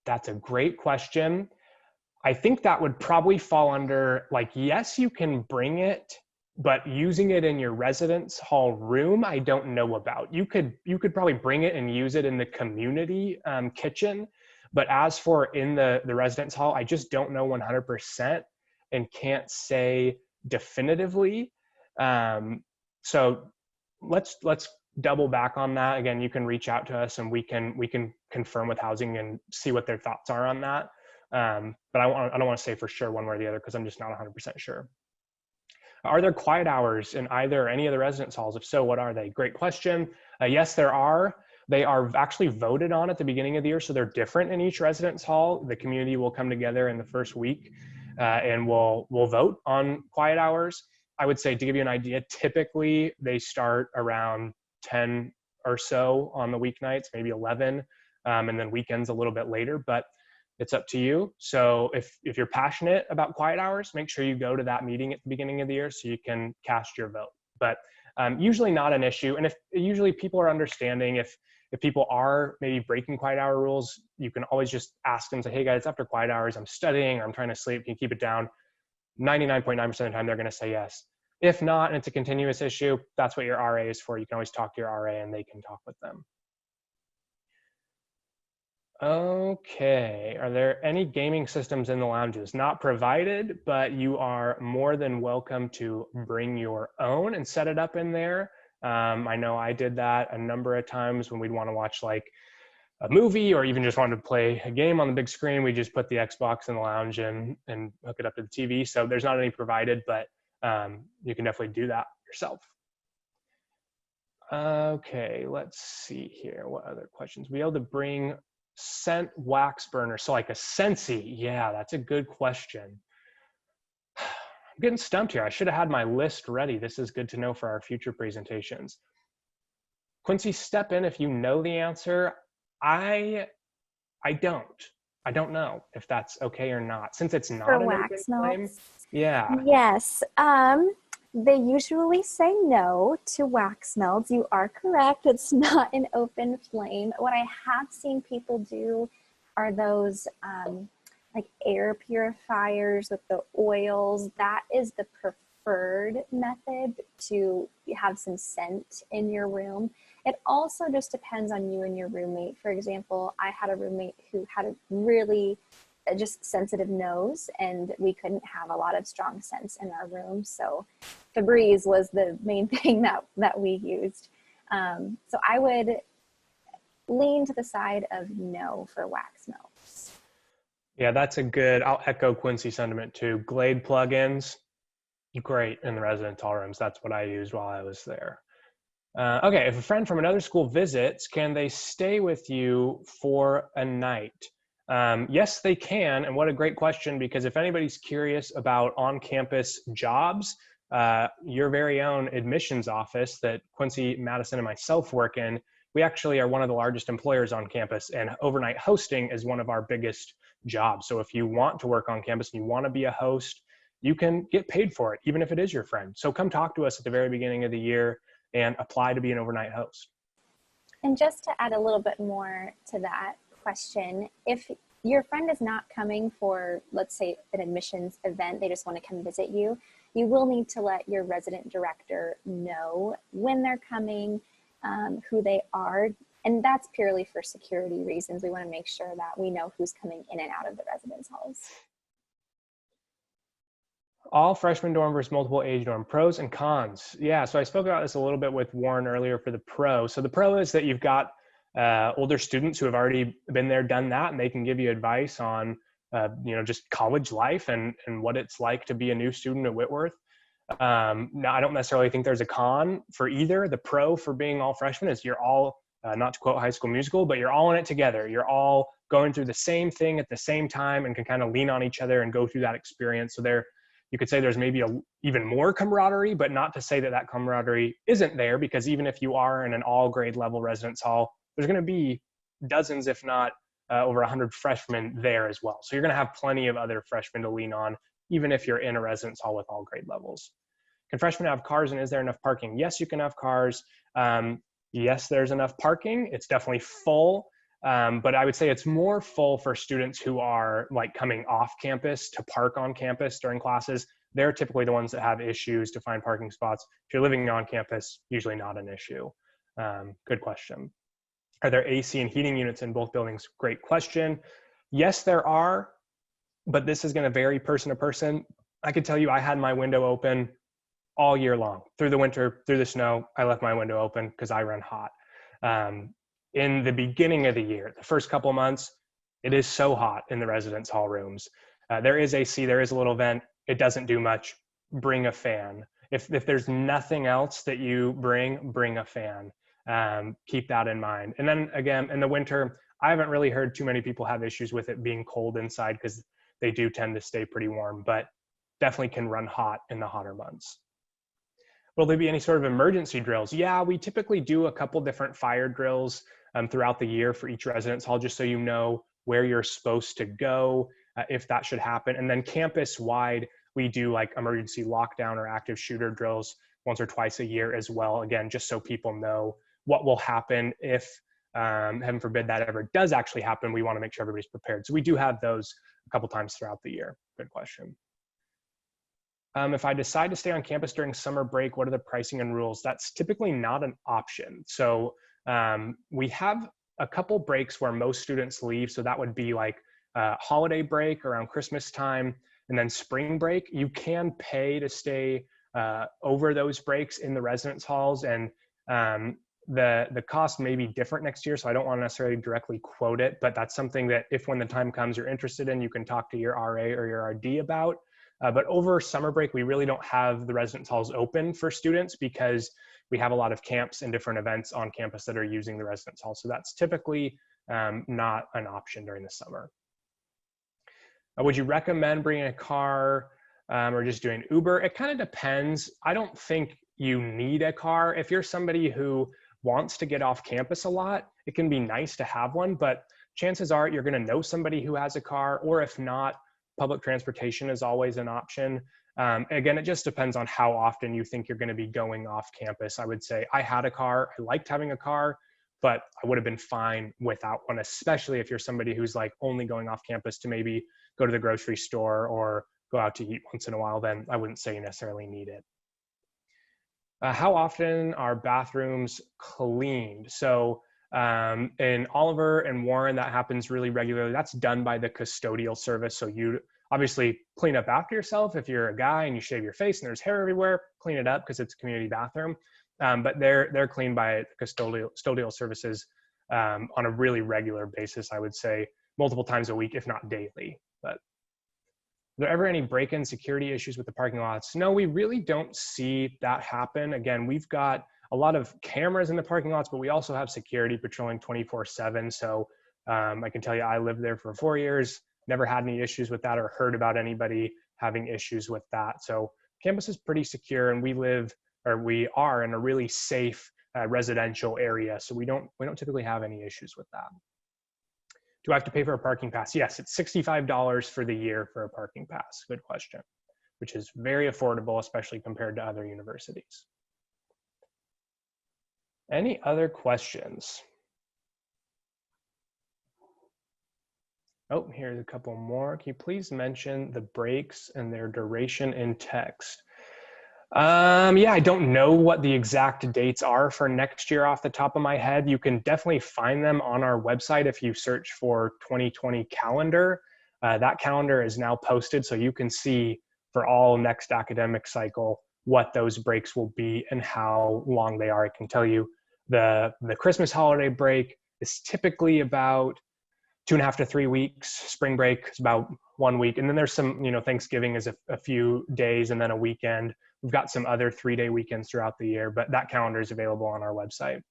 That's a great question. I think that would probably fall under, like, yes, you can bring it, but using it in your residence hall room, I don't know about. You could probably bring it and use it in the community kitchen, but as for in the residence hall, I just don't know 100% and can't say definitively. So let's double back on that. Again, you can reach out to us and we can confirm with housing and see what their thoughts are on that. But I don't want to say for sure one way or the other because I'm just not 100% sure. Are there quiet hours in either or any of the residence halls? If so, what are they? Great question. Yes, there are. They are actually voted on at the beginning of the year, so they're different in each residence hall. The community will come together in the first week and we'll vote on quiet hours. I would say, to give you an idea, typically they start around 10 or so on the weeknights, maybe 11, and then weekends a little bit later, but it's up to you. So if you're passionate about quiet hours, make sure you go to that meeting at the beginning of the year so you can cast your vote. But usually not an issue. And if usually people are understanding, if people are maybe breaking quiet hour rules, you can always just ask them, say, hey guys, after quiet hours, I'm studying or I'm trying to sleep, can you keep it down? 99.9% of the time, they're gonna say yes. If not, and it's a continuous issue, that's what your RA is for. You can always talk to your RA and they can talk with them. Okay, are there any gaming systems in the lounges? Not provided, but you are more than welcome to bring your own and set it up in there. I know I did that a number of times when we'd want to watch like a movie or even just wanted to play a game on the big screen. We just put the Xbox in the lounge and hook it up to the TV. So there's not any provided, but you can definitely do that yourself. Okay, let's see here. What other questions? Be able to bring scent wax burner, so like a Scentsy. Yeah, that's a good question. I'm getting stumped here. I should have had my list ready. This is good to know for our future presentations. Quincy, step in if you know the answer. I don't know if that's okay or not, since it's not For an wax open flame. melts? Yeah. Yes. They usually say no to wax melts. You are correct. It's not an open flame. What I have seen people do are those like air purifiers with the oils. That is the preferred method to have some scent in your room. It also just depends on you and your roommate. For example, I had a roommate who had a really just sensitive nose, and we couldn't have a lot of strong scents in our room. So Febreze was the main thing that we used. So I would lean to the side of no for wax melts. Yeah, that's a good, I'll echo Quincy's sentiment too. Glade plugins, great in the residence hall rooms. That's what I used while I was there. Okay, if a friend from another school visits, can they stay with you for a night? Yes, they can. And what a great question, because if anybody's curious about on-campus jobs, your very own admissions office that Quincy, Madison, and myself work in, we actually are one of the largest employers on campus, and overnight hosting is one of our biggest jobs. So if you want to work on campus and you want to be a host, you can get paid for it, even if it is your friend. So come talk to us at the very beginning of the year and apply to be an overnight host. And just to add a little bit more to that question, if your friend is not coming for, let's say, an admissions event, they just want to come visit you, you will need to let your resident director know when they're coming, who they are. And that's purely for security reasons. We want to make sure that we know who's coming in and out of the residence halls. All freshman dorm versus multiple age dorm, pros and cons. Yeah, so I spoke about this a little bit with Warren earlier for the pro. So the pro is that you've got older students who have already been there, done that, and they can give you advice on, just college life and what it's like to be a new student at Whitworth. Now, I don't necessarily think there's a con for either. The pro for being all freshmen is you're all, not to quote High School Musical, but you're all in it together. You're all going through the same thing at the same time and can kind of lean on each other and go through that experience. So there You could say there's maybe even more camaraderie, but not to say that that camaraderie isn't there, because even if you are in an all grade level residence hall, there's going to be dozens, if not over 100 freshmen there as well. So you're going to have plenty of other freshmen to lean on, even if you're in a residence hall with all grade levels. Can freshmen have cars, and is there enough parking? Yes, you can have cars. Yes, there's enough parking. It's definitely full. But I would say it's more full for students who are like coming off campus to park on campus during classes. They're typically the ones that have issues to find parking spots. If you're living on campus, usually not an issue. Good question. Are there AC and heating units in both buildings? Great question. Yes, there are, but this is going to vary person to person. I could tell you I had my window open all year long. Through the winter, through the snow, I left my window open because I run hot. In the beginning of the year, the first couple months, it is so hot in the residence hall rooms. There is AC, there is a little vent. It doesn't do much. Bring a fan. If there's nothing else that you bring a fan. Keep that in mind. And then again, in the winter, I haven't really heard too many people have issues with it being cold inside, because they do tend to stay pretty warm, but definitely can run hot in the hotter months. Will there be any sort of emergency drills? Yeah, we typically do a couple different fire drills throughout the year for each residence hall, just so you know where you're supposed to go if that should happen. And then campus-wide, we do like emergency lockdown or active shooter drills once or twice a year as well. Again, just so people know what will happen if, heaven forbid, that ever does actually happen. We want to make sure everybody's prepared. So we do have those a couple times throughout the year. Good question. If I decide to stay on campus during summer break, what are the pricing and rules? That's typically not an option. So we have a couple breaks where most students leave. So that would be like holiday break around Christmas time, and then spring break. You can pay to stay over those breaks in the residence halls, and the cost may be different next year. So I don't want to necessarily directly quote it, but that's something that if when the time comes you're interested in, you can talk to your RA or your RD about. But over summer break, we really don't have the residence halls open for students because we have a lot of camps and different events on campus that are using the residence hall. So that's typically not an option during the summer. Would you recommend bringing a car or just doing Uber? It kind of depends. I don't think you need a car. If you're somebody who wants to get off campus a lot, it can be nice to have one, but chances are you're going to know somebody who has a car, or if not, public transportation is always an option. Again, it just depends on how often you think you're going to be going off campus. I would say I had a car. I liked having a car, but I would have been fine without one, especially if you're somebody who's like only going off campus to maybe go to the grocery store or go out to eat once in a while. Then I wouldn't say you necessarily need it. How often are bathrooms cleaned? So in Oliver and Warren, that happens really regularly. That's done by the custodial service. So you obviously clean up after yourself. If you're a guy and you shave your face and there's hair everywhere, clean it up because it's a community bathroom. But they're cleaned by custodial services on a really regular basis. I would say multiple times a week, if not daily. But are there ever any break-in security issues with the parking lots? No, we really don't see that happen. Again, we've got a lot of cameras in the parking lots, but we also have security patrolling 24/7. So I can tell you, I lived there for 4 years, never had any issues with that or heard about anybody having issues with that. So campus is pretty secure, and we are in a really safe residential area. So we don't typically have any issues with that. Do I have to pay for a parking pass? Yes, it's $65 for the year for a parking pass. Good question, which is very affordable, especially compared to other universities. Any other questions? Oh, here's a couple more. Can you please mention the breaks and their duration in text? Yeah, I don't know what the exact dates are for next year off the top of my head. You can definitely find them on our website if you search for 2020 calendar. That calendar is now posted, so you can see for all next academic cycle what those breaks will be and how long they are. I can tell you the Christmas holiday break is typically about 2.5 to 3 weeks. Spring break is about 1 week. And then there's some, Thanksgiving is a few days and then a weekend. We've got some other 3-day weekends throughout the year, but that calendar is available on our website.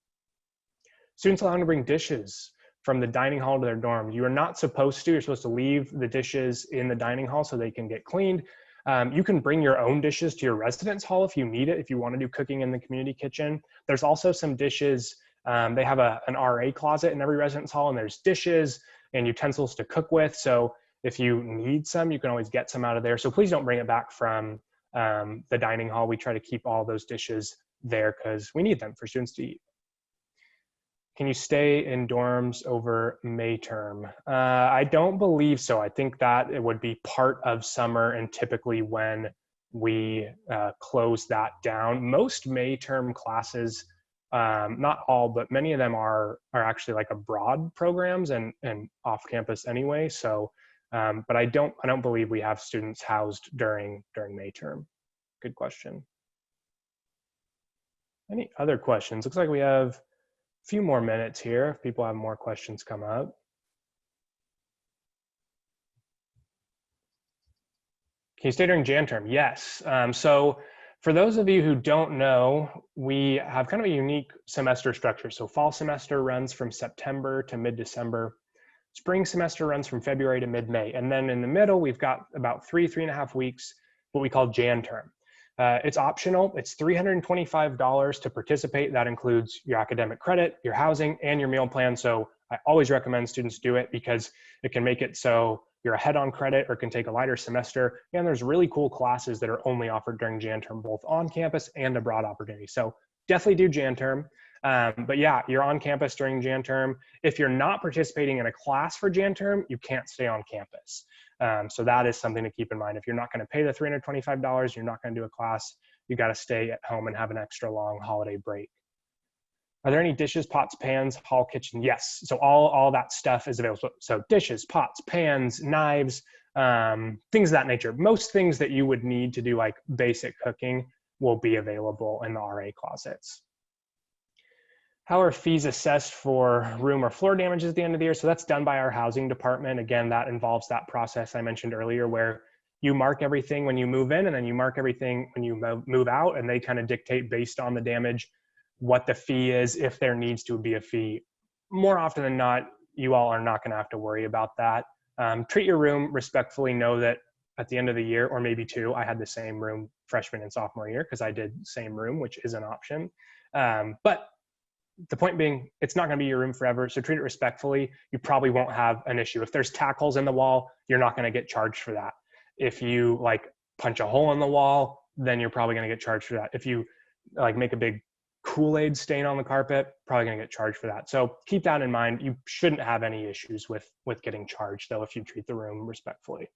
Students allowed to bring dishes from the dining hall to their dorm. You are not supposed to. You're supposed to leave the dishes in the dining hall so they can get cleaned. You can bring your own dishes to your residence hall if you need it, if you want to do cooking in the community kitchen. There's also some dishes. They have an RA closet in every residence hall, and there's dishes and utensils to cook with. So if you need some, you can always get some out of there. So please don't bring it back from the dining hall. We try to keep all those dishes there because we need them for students to eat. Can you stay in dorms over May term? I don't believe so. I think that it would be part of summer and typically when we close that down. Most May term classes, not all, but many of them are actually like abroad programs and off campus anyway. So, but I don't believe we have students housed during May term. Good question. Any other questions? Looks like we have few more minutes here if people have more questions come up. Can you stay during Jan term? Yes. So for those of you who don't know, we have kind of a unique semester structure. So fall semester runs from September to mid-December. Spring semester runs from February to mid-May. And then in the middle, we've got about 3.5 weeks, what we call Jan term. It's optional. It's $325 to participate. That includes your academic credit, your housing, and your meal plan. So I always recommend students do it because it can make it so you're ahead on credit or can take a lighter semester. And there's really cool classes that are only offered during Jan term, both on campus and abroad opportunities. So definitely do Jan term. But yeah, you're on campus during Jan term. If you're not participating in a class for Jan term, you can't stay on campus. So that is something to keep in mind. If you're not going to pay the $325, you're not going to do a class, you got to stay at home and have an extra long holiday break. Are there any dishes, pots, pans, hall kitchen? Yes. So all that stuff is available. So dishes, pots, pans, knives, things of that nature. Most things that you would need to do like basic cooking will be available in the RA closets. How are fees assessed for room or floor damages at the end of the year? So that's done by our housing department. Again, that involves that process I mentioned earlier where you mark everything when you move in and then you mark everything when you move out, and they kind of dictate based on the damage what the fee is, if there needs to be a fee. More often than not, you all are not going to have to worry about that. Treat your room respectfully. Know that at the end of the year, or maybe two, I had the same room freshman and sophomore year because I did same room, which is an option. But the point being, it's not going to be your room forever, so treat it respectfully. You probably won't have an issue. If there's tack holes in the wall, you're not going to get charged for that. If you like punch a hole in the wall, then you're probably going to get charged for that. If you like make a big Kool-Aid stain on the carpet, probably going to get charged for that. So keep that in mind. You shouldn't have any issues with getting charged, though, if you treat the room respectfully.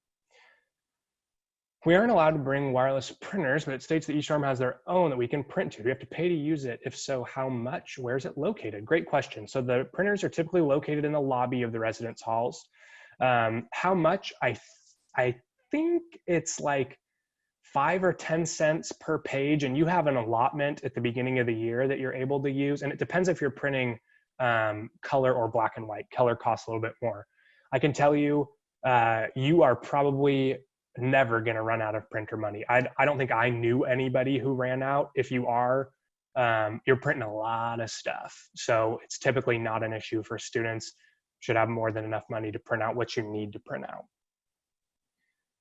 We aren't allowed to bring wireless printers, but it states that each dorm has their own that we can print to. Do we have to pay to use it? If so, how much? Where is it located? Great question. So the printers are typically located in the lobby of the residence halls. How much? I think it's like 5 or 10 cents per page, and you have an allotment at the beginning of the year that you're able to use. And it depends if you're printing color or black and white. Color costs a little bit more. I can tell you, you are probably never going to run out of printer money. I don't think I knew anybody who ran out. If you are, you're printing a lot of stuff. So it's typically not an issue for students. Should have more than enough money to print out what you need to print out.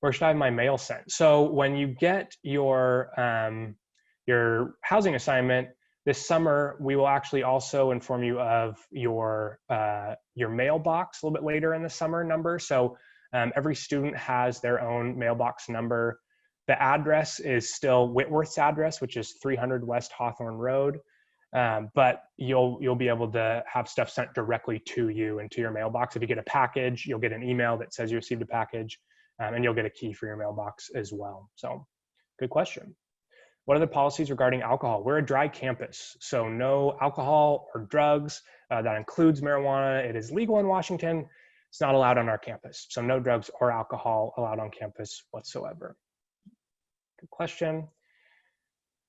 Where should I have my mail sent? So when you get your housing assignment this summer, we will actually also inform you of your mailbox a little bit later in the summer number. So every student has their own mailbox number. The address is still Whitworth's address, which is 300 West Hawthorne Road. But you'll be able to have stuff sent directly to you and to your mailbox. If you get a package, you'll get an email that says you received a package, and you'll get a key for your mailbox as well. So good question. What are the policies regarding alcohol? We're a dry campus, so no alcohol or drugs. That includes marijuana. It is legal in Washington. It's not allowed on our campus. So no drugs or alcohol allowed on campus whatsoever. Good question.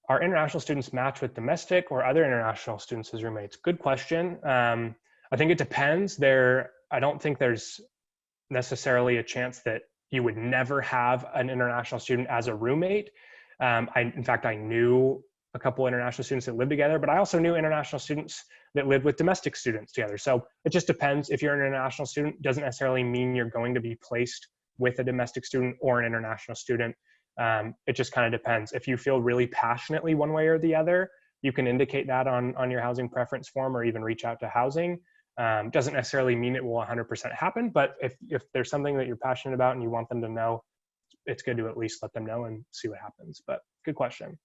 Are international students matched with domestic or other international students as roommates? Good question. I think it depends. I don't think there's necessarily a chance that you would never have an international student as a roommate. In fact, I knew a couple international students that lived together, but I also knew international students that lived with domestic students together. So it just depends. If you're an international student, doesn't necessarily mean you're going to be placed with a domestic student or an international student. It just kind of depends. If you feel really passionately one way or the other, you can indicate that on your housing preference form or even reach out to housing. Doesn't necessarily mean it will 100% happen, but if there's something that you're passionate about and you want them to know, it's good to at least let them know and see what happens. But good question.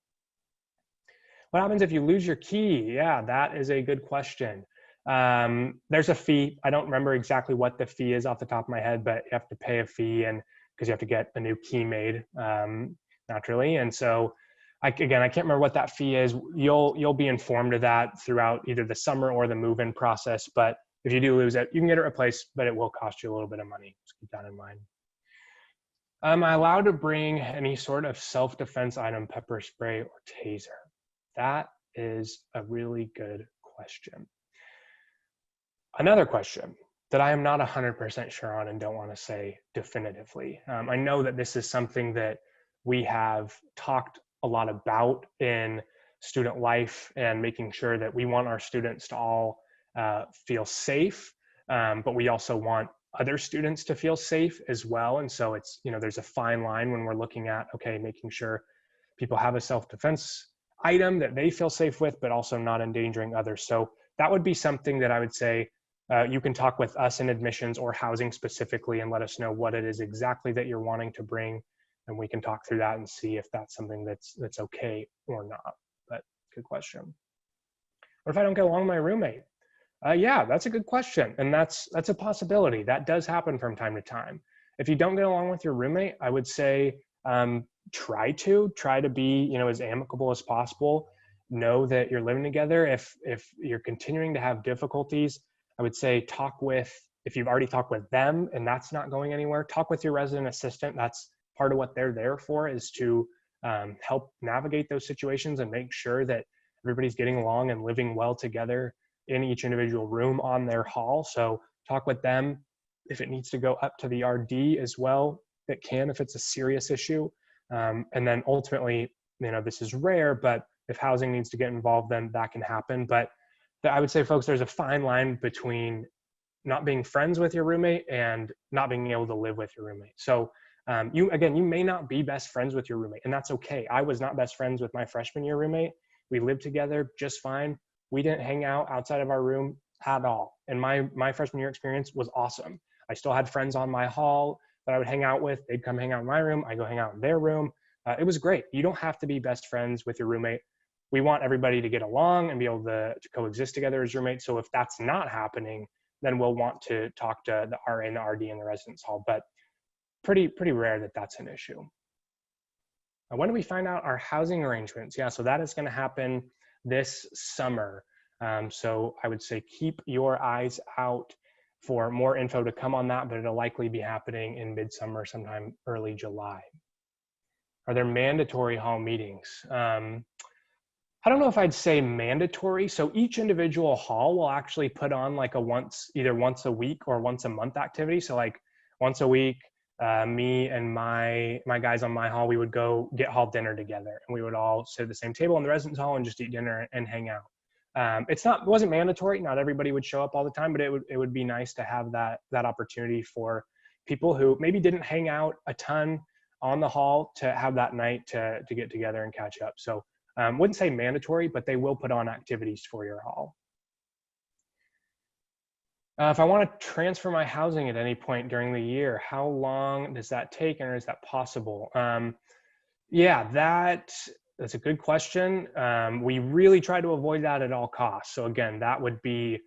What happens if you lose your key? Yeah, that is a good question. There's a fee. I don't remember exactly what the fee is off the top of my head, but you have to pay a fee, and because you have to get a new key made, naturally. And so I can't remember what that fee is. You'll be informed of that throughout either the summer or the move-in process. But if you do lose it, you can get it replaced, but it will cost you a little bit of money. Just keep that in mind. Am I allowed to bring any sort of self-defense item, pepper spray or taser? That is a really good question. Another question that I am not 100% sure on and don't want to say definitively. I know that this is something that we have talked a lot about in student life and making sure that we want our students to all feel safe, but we also want other students to feel safe as well. And so it's, there's a fine line when we're looking at, okay, making sure people have a self-defense item that they feel safe with, but also not endangering others. So that would be something that I would say you can talk with us in admissions or housing specifically and let us know what it is exactly that you're wanting to bring. And we can talk through that and see if that's something that's okay or not. But good question. What if I don't get along with my roommate? Yeah, that's a good question. And that's a possibility. That does happen from time to time. If you don't get along with your roommate, I would say try to be, as amicable as possible. Know that you're living together. If you're continuing to have difficulties, I would say if you've already talked with them and that's not going anywhere, talk with your resident assistant. That's part of what they're there for, is to help navigate those situations and make sure that everybody's getting along and living well together in each individual room on their hall. So talk with them. If it needs to go up to the RD as well, it can, if it's a serious issue. And then ultimately, this is rare, but if housing needs to get involved, then that can happen. But I would say, folks, there's a fine line between not being friends with your roommate and not being able to live with your roommate. So you may not be best friends with your roommate, and that's okay. I was not best friends with my freshman year roommate. We lived together just fine. We didn't hang out outside of our room at all. And my freshman year experience was awesome. I still had friends on my hall that I would hang out with. They'd come hang out in my room. I go hang out in their room. It was great. You don't have to be best friends with your roommate. We want everybody to get along and be able to coexist together as roommates. So if that's not happening, then we'll want to talk to the RA and the RD in the residence hall. But pretty rare that that's an issue. When do we find out our housing arrangements? Yeah, so that is going to happen this summer. So I would say keep your eyes out for more info to come on that, but it'll likely be happening in midsummer, sometime early July. Are there mandatory hall meetings? I don't know if I'd say mandatory. So each individual hall will actually put on like either once a week or once a month activity. So like once a week, me and my guys on my hall, we would go get hall dinner together, and we would all sit at the same table in the residence hall and just eat dinner and hang out. It wasn't mandatory. Not everybody would show up all the time, but it would be nice to have that opportunity for people who maybe didn't hang out a ton on the hall to have that night to get together and catch up. So wouldn't say mandatory, but they will put on activities for your hall. If I want to transfer my housing at any point during the year, how long does that take, and is that possible? Yeah, that's a good question. We really try to avoid that at all costs. So again, that would be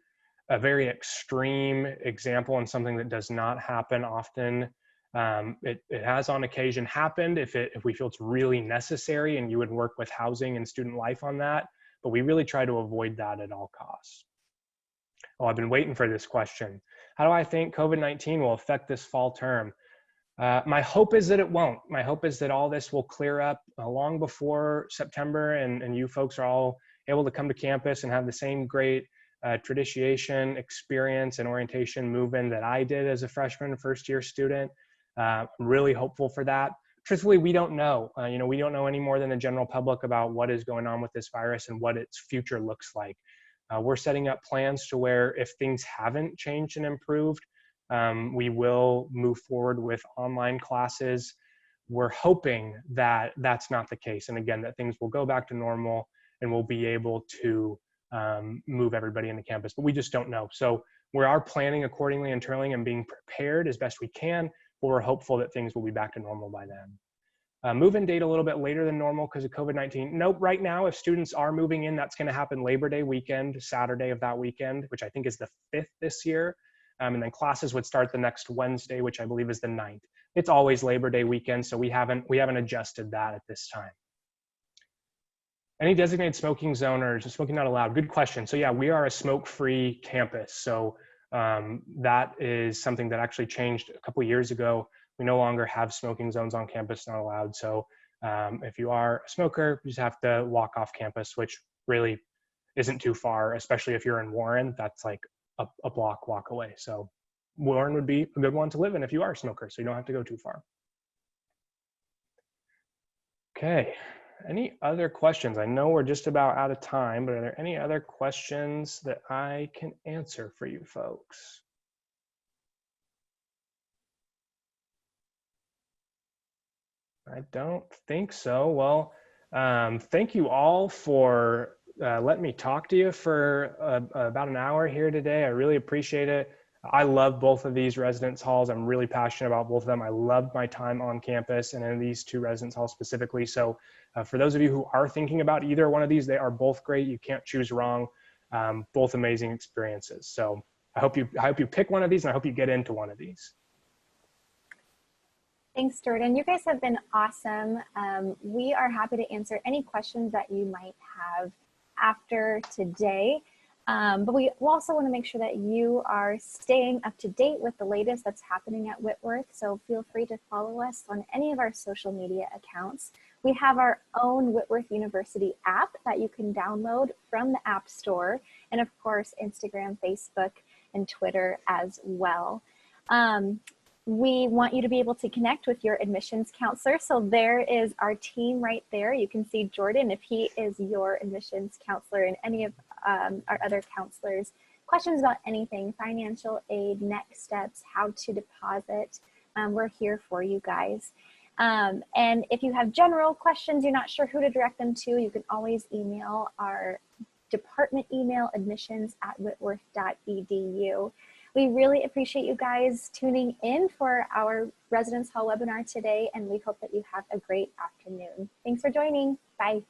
a very extreme example and something that does not happen often. It has on occasion happened if we feel it's really necessary, and you would work with housing and student life on that, but we really try to avoid that at all costs. Oh, I've been waiting for this question. How do I think COVID-19 will affect this fall term? My hope is that it won't. My hope is that all this will clear up long before September, and you folks are all able to come to campus and have the same great tradition, experience, and orientation move-in that I did as a freshman, first-year student. I'm really hopeful for that. Truthfully, we don't know. We don't know any more than the general public about what is going on with this virus and what its future looks like. We're setting up plans to where if things haven't changed and improved, we will move forward with online classes. we're hoping that that's not the case. And again, that things will go back to normal and we'll be able to move everybody into campus, but we just don't know. So we are planning accordingly internally and being prepared as best we can, but we're hopeful that things will be back to normal by then. Move-in date a little bit later than normal because of COVID-19. Nope, right now, if students are moving in, that's gonna happen Labor Day weekend, Saturday of that weekend, which I think is the 5th this year. And then classes would start the next Wednesday, which I believe is the 9th. It's always Labor Day weekend, so we haven't adjusted that at this time. Any designated smoking zone or just smoking not allowed? Good question. So yeah, we are a smoke-free campus. So that is something that actually changed a couple of years ago. We no longer have smoking zones on campus, not allowed. So if you are a smoker, you just have to walk off campus, which really isn't too far, especially if you're in Warren. That's like a block walk away. So Warren would be a good one to live in if you are a smoker, so you don't have to go too far. Okay. Any other questions? I know we're just about out of time, but are there any other questions that I can answer for you folks? I don't think so. Well, thank you all for letting me talk to you for about an hour here today. I really appreciate it. I love both of these residence halls. I'm really passionate about both of them. I loved my time on campus and in these two residence halls specifically. So for those of you who are thinking about either one of these, they are both great. You can't choose wrong. Both amazing experiences. So I hope you pick one of these and I hope you get into one of these. Thanks, Jordan. You guys have been awesome. We are happy to answer any questions that you might have after today. But we also want to make sure that you are staying up to date with the latest that's happening at Whitworth. So feel free to follow us on any of our social media accounts. We have our own Whitworth University app that you can download from the App Store. And of course, Instagram, Facebook, and Twitter as well. We want you to be able to connect with your admissions counselor. So there is our team right there. You can see Jordan if he is your admissions counselor and any of our other counselors. Questions about anything, financial aid, next steps, how to deposit. We're here for you guys. And if you have general questions, you're not sure who to direct them to, you can always email our department email, admissions@whitworth.edu. We really appreciate you guys tuning in for our Residence Hall webinar today, and we hope that you have a great afternoon. Thanks for joining. Bye.